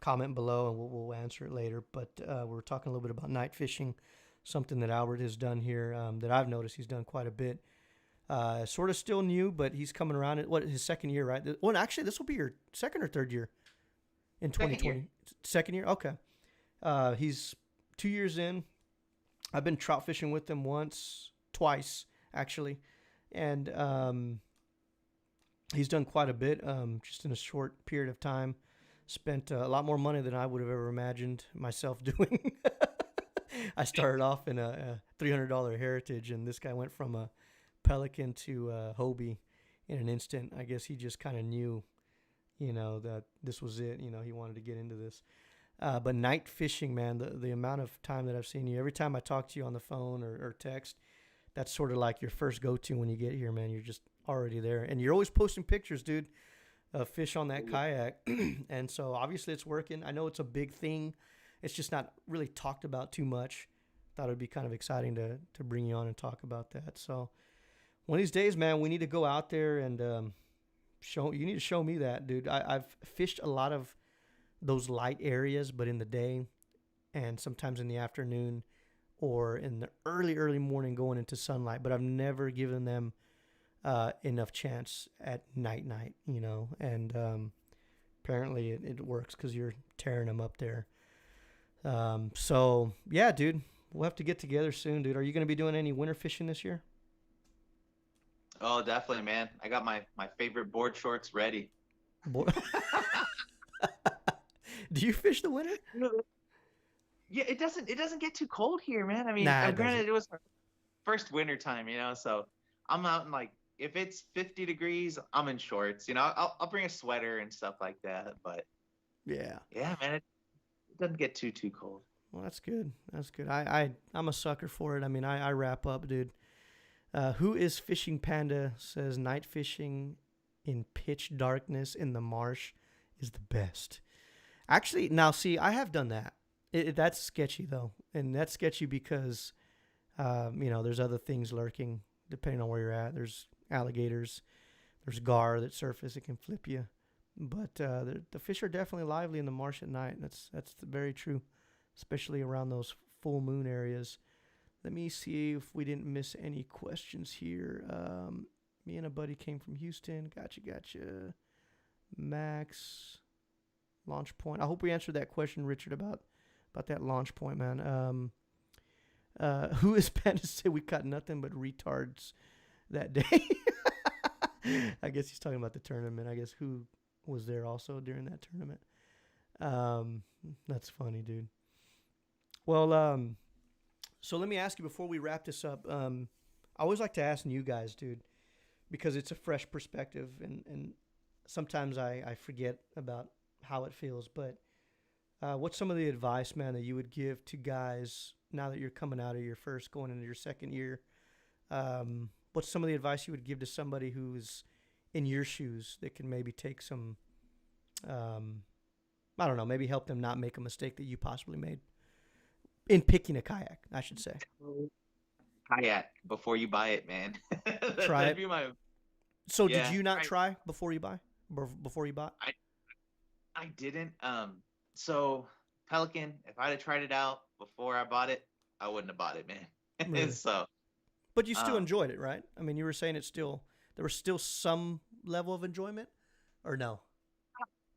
comment below, and we'll answer it later. But we're talking a little bit about night fishing, something that Albert has done here, that I've noticed he's done quite a bit. Sort of still new, but he's coming around. His second year, right? Well, actually, this will be your second or third year in 2020. Second year? Okay. He's 2 years in. I've been trout fishing with him twice, actually. And he's done quite a bit just in a short period of time. Spent a lot more money than I would have ever imagined myself doing. I started off in a $300 Heritage, and this guy went from a Pelican to Hobie in an instant. I guess he just kind of knew, that this was it. He wanted to get into this. But night fishing, man, the amount of time that I've seen you, every time I talk to you on the phone or text, that's sort of like your first go-to when you get here, man. You're just already there. And you're always posting pictures, dude, of fish on that kayak. And so obviously it's working. I know it's a big thing. It's just not really talked about too much. Thought it would be kind of exciting to bring you on and talk about that. So one of these days, man, we need to go out there and you need to show me that, dude. I've fished a lot of those light areas, but in the day and sometimes in the afternoon or in the early morning going into sunlight, but I've never given them enough chance at night, and apparently it works because you're tearing them up there. So yeah, dude, we'll have to get together soon, dude. Are you going to be doing any winter fishing this year? Oh, definitely, man. I got my favorite board shorts ready. Do you fish the winter? Yeah, it doesn't get too cold here, man. I mean, granted, it was our first winter time, so I'm out in, like, if it's 50 degrees, I'm in shorts. I'll bring a sweater and stuff like that, but yeah, man, it doesn't get too cold. Well, that's good. I'm a sucker for it. I mean, I wrap up, dude. Who is Fishing Panda says night fishing in pitch darkness in the marsh is the best. Actually, now see, I have done that. That's sketchy though, and that's sketchy because There's other things lurking depending on where you're at. There's alligators. There's gar that surface. It can flip you. But the fish are definitely lively in the marsh at night. That's very true, especially around those full moon areas. Let me see if we didn't miss any questions here. Me and a buddy came from Houston. Gotcha. Max, launch point. I hope we answered that question, Richard, about that launch point, man. Who is bad to say we caught nothing but retards that day? I guess he's talking about the tournament. I guess who was there also during that tournament. That's funny, dude. Well, so let me ask you before we wrap this up. I always like to ask you guys, dude, because it's a fresh perspective, and sometimes I forget about how it feels. But what's some of the advice, man, that you would give to guys now that you're coming out of your first, going into your second year? What's some of the advice you would give to somebody who's in your shoes that can maybe take some, I don't know, maybe help them not make a mistake that you possibly made in picking a kayak, I should say. Kayak before you buy it, man. Try it. So Yeah, did you not try before you buy? Before you bought? I didn't. So Pelican, if I'd have tried it out before I bought it, I wouldn't have bought it, man. Really? So, But you still enjoyed it, right? I mean, you were saying there was still some level of enjoyment, or no?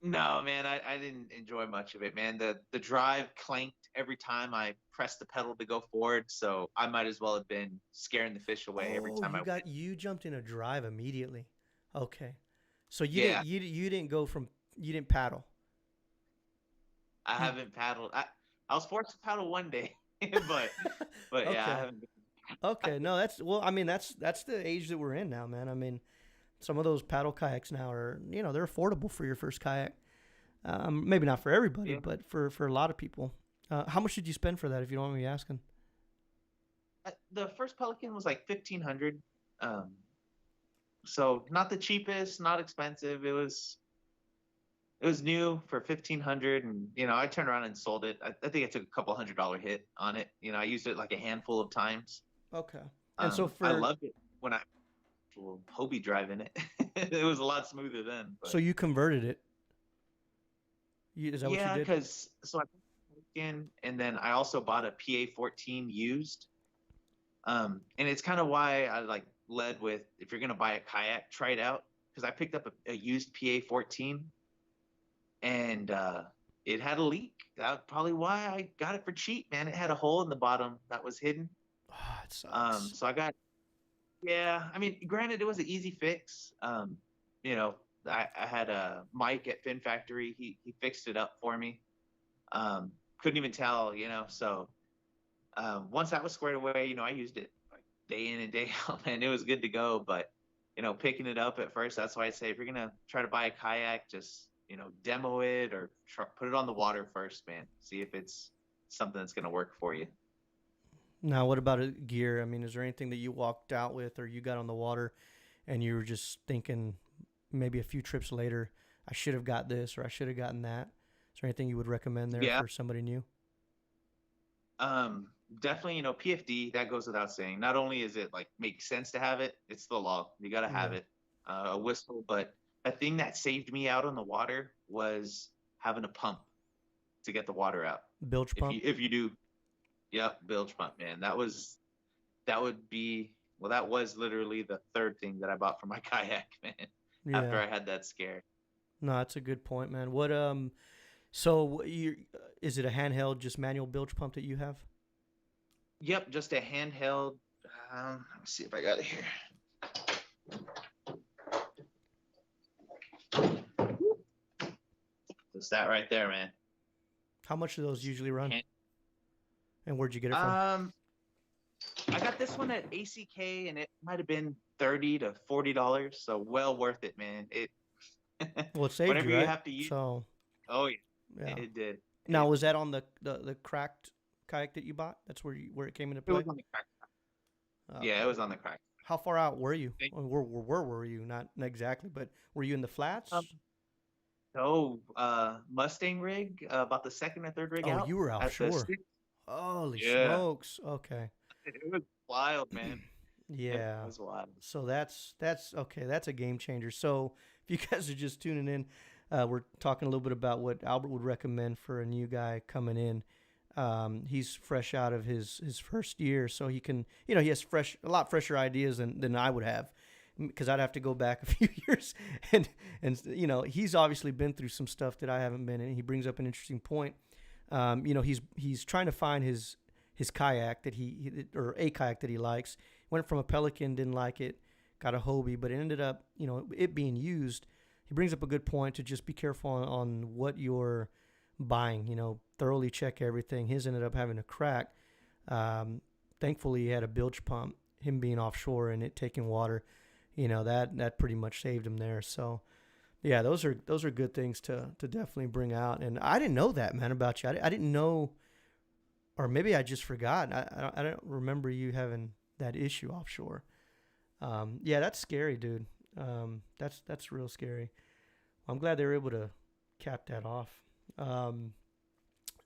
no, man, I didn't enjoy much of it, man. The drive clanked every time I pressed the pedal to go forward, so I might as well have been scaring the fish away every time I went. You jumped in a drive immediately. Okay, so Yeah, you didn't paddle. I You haven't paddled. I was forced to paddle one day, but yeah, I okay. haven't. Okay, no, I mean, that's the age that we're in now, man. I mean, some of those paddle kayaks now are, they're affordable for your first kayak. Maybe not for everybody, Yeah. but for a lot of people. How much did you spend for that, if you don't mind me asking? The first Pelican was like 1,500. Um, so not the cheapest, not expensive. It was new for 1,500, and I turned around and sold it. I think I took a couple $100 hit on it. I used it like a handful of times. Okay, and I loved it when I Hobie driving it. It was a lot smoother then. so But you converted it. Is that what you yeah, did? because I put it in, and then I also bought a PA-14 used. And it's kind of why I like led with, if you're gonna buy a kayak, try it out, because I picked up a used PA-14, and it had a leak. That's probably why I got it for cheap, man. It had a hole in the bottom that was hidden. Oh, it sucks. So I got, yeah. I mean, granted, it was an easy fix. You know, I had a Mike at Fin Factory. He fixed it up for me. Couldn't even tell, So once that was squared away, I used it like day in and day out, man. It was good to go. But picking it up at first, that's why I say, if you're gonna try to buy a kayak, just demo it, or put it on the water first, man. See if it's something that's gonna work for you. Now, what about gear? I mean, is there anything that you walked out with, or you got on the water and you were just thinking maybe a few trips later, I should have got this or I should have gotten that? Is there anything you would recommend there Yeah. for somebody new? Definitely, PFD, that goes without saying. Not only is it like make sense to have it, it's the law. You got to have Yeah. it. A whistle, but a thing that saved me out on the water was having a pump to get the water out. Bilge If pump? you do, yep, bilge pump, man. That was that was literally the third thing that I bought for my kayak, man. After Yeah. I had that scare. No, that's a good point, man. So is it a handheld, just manual bilge pump that you have? Yep, just a handheld. Let me see if I got it here. Just that right there, man. How much do those usually run? Hand- And where'd you get it from? I got this one at ACK, and it might have been $30 to $40, so well worth it, man. Well, it saved Whenever you, you right? have to use. So, Oh yeah, yeah. it did. Now, was that on the cracked kayak that you bought? That's where it came into It play? was on the crack. Yeah, Okay. it was on the crack. How far out were you? Thank- Where were you? Not exactly, but were you in the flats? So, Mustang rig, about the second or third rig Oh, out you were at the offshore. six. Holy Yeah. smokes. Okay. It was wild, man. It Yeah. was wild. So that's okay. That's a game changer. So if you guys are just tuning in, we're talking a little bit about what Albert would recommend for a new guy coming in. He's fresh out of his first year, so he can, he has a lot fresher ideas than I would have, because I'd have to go back a few years, and he's obviously been through some stuff that I haven't been in. He brings up an interesting point. He's trying to find his kayak or a kayak that he likes. Went from a Pelican, didn't like it, got a Hobie, but it ended up, it being used. He brings up a good point to just be careful on what you're buying. Thoroughly check everything. His ended up having a crack. Thankfully, he had a bilge pump. Him being offshore and it taking water, that pretty much saved him there. So, yeah, those are good things to definitely bring out. And I didn't know that, man, about you. I didn't know, or maybe I just forgot. I don't remember you having that issue offshore. Yeah, that's scary, dude. That's real scary. I'm glad they were able to cap that off.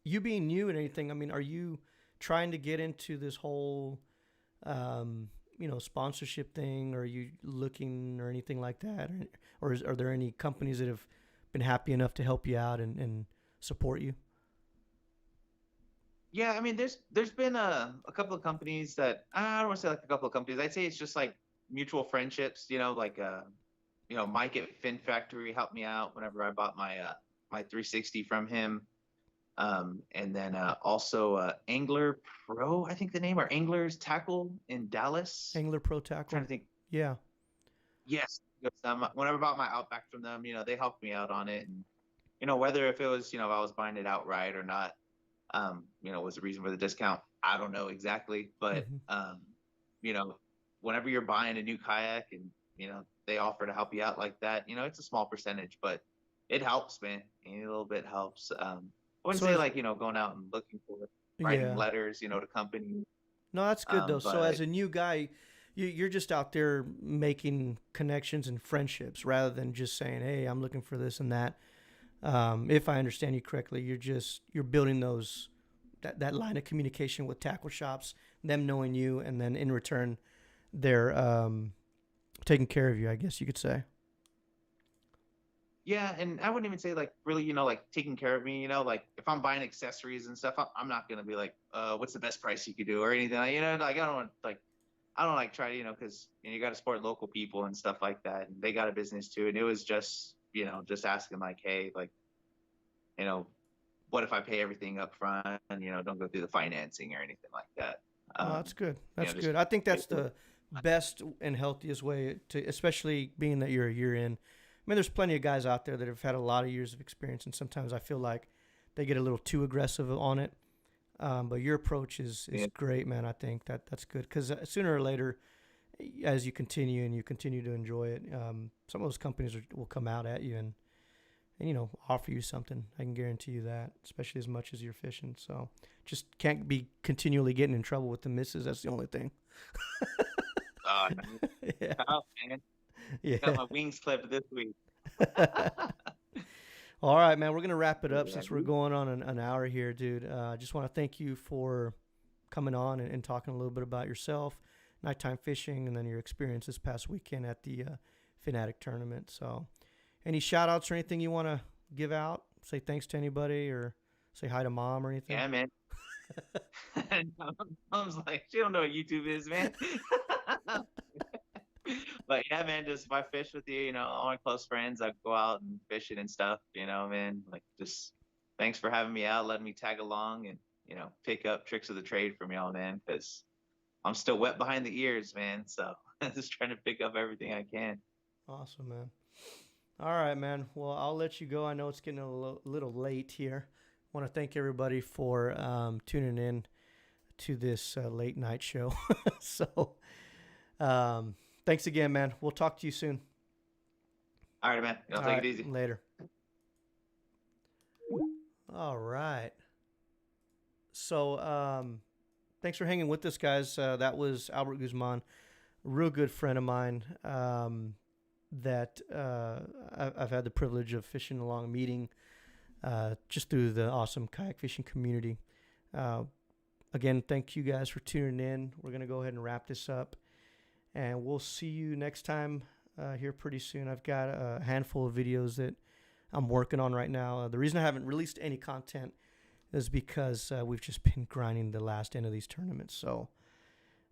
You being new and anything, I mean, are you trying to get into this whole, sponsorship thing? Or are you looking or anything like that? Are there any companies that have been happy enough to help you out and support you? Yeah, I mean, there's been a couple of companies that I don't want to say like a couple of companies. I'd say it's just like mutual friendships. Like Mike at Fin Factory helped me out whenever I bought my 360 from him. And then also Angler Pro, I think the name, or Angler's Tackle in Dallas. Angler Pro I'm Tackle. trying to think. Yeah. Yes, whenever I bought my Outback from them, they helped me out on it, and whether if it was if I was buying it outright or not, was the reason for the discount. I don't know exactly, but Mm-hmm. you know, whenever you're buying a new kayak and they offer to help you out like that, it's a small percentage, but it helps, man. Any little bit helps. I wouldn't So say as like going out and looking for it, writing yeah. letters, to companies. No, that's good though. So as But a new guy, you're just out there making connections and friendships rather than just saying, "Hey, I'm looking for this and that." If I understand you correctly, you're building that line of communication with tackle shops, them knowing you, and then in return, they're taking care of you. I guess you could say. yeah, and I wouldn't even say like really, like taking care of me, like if I'm buying accessories and stuff, I'm not gonna be like, what's the best price you could do or anything, like, like I don't like try to, because you got to support local people and stuff like that, and they got a business too, and it was just, just asking like, hey, like, you know, what if I pay everything up front, and don't go through the financing or anything like that. No, that's good. That's Just good. I think that's the best and healthiest way to, especially being that you're a year in. I mean, there's plenty of guys out there that have had a lot of years of experience, and sometimes I feel like they get a little too aggressive on it. But your approach is great, man. I think that's good because sooner or later, as you continue and you continue to enjoy it, some of those companies will come out at you and offer you something. I can guarantee you that, especially as much as you're fishing. So just can't be continually getting in trouble with the misses. That's the only thing. Yeah. Oh, man. Yeah. Got my wings clipped this week. All right, man. We're gonna wrap it up Yeah, since we're going on an hour here, dude. I just want to thank you for coming on and talking a little bit about yourself, nighttime fishing, and then your experience this past weekend at the Fanatic tournament. So, any shout outs or anything you want to give out? Say thanks to anybody or say hi to mom or anything? yeah, man. Mom's like, she don't know what YouTube is, man. But yeah, man, just if I fish with you, all my close friends, I go out and fishing and stuff, man. Like, just thanks for having me out, letting me tag along and, pick up tricks of the trade from y'all, man, because I'm still wet behind the ears, man. So I'm just trying to pick up everything I can. Awesome, man. All right, man. Well, I'll let you go. I know it's getting a little late here. I want to thank everybody for tuning in to this late night show. So, thanks again, man. We'll talk to you soon. All right, man. Take right, it easy. Later. All right. So, thanks for hanging with us, guys. That was Albert Guzman, a real good friend of mine that I've had the privilege of fishing along, meeting just through the awesome kayak fishing community. again, thank you guys for tuning in. We're going to go ahead and wrap this up, and we'll see you next time here pretty soon. I've got a handful of videos that I'm working on right now. The reason I haven't released any content is because we've just been grinding the last end of these tournaments. So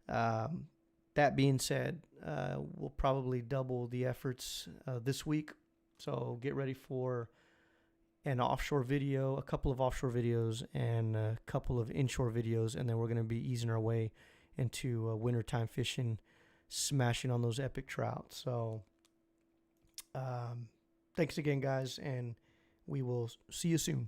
that being said, we'll probably double the efforts this week. So get ready for an offshore video, a couple of offshore videos, and a couple of inshore videos. And then we're going to be easing our way into wintertime fishing, smashing on those epic trout. So thanks again, guys, and we will see you soon.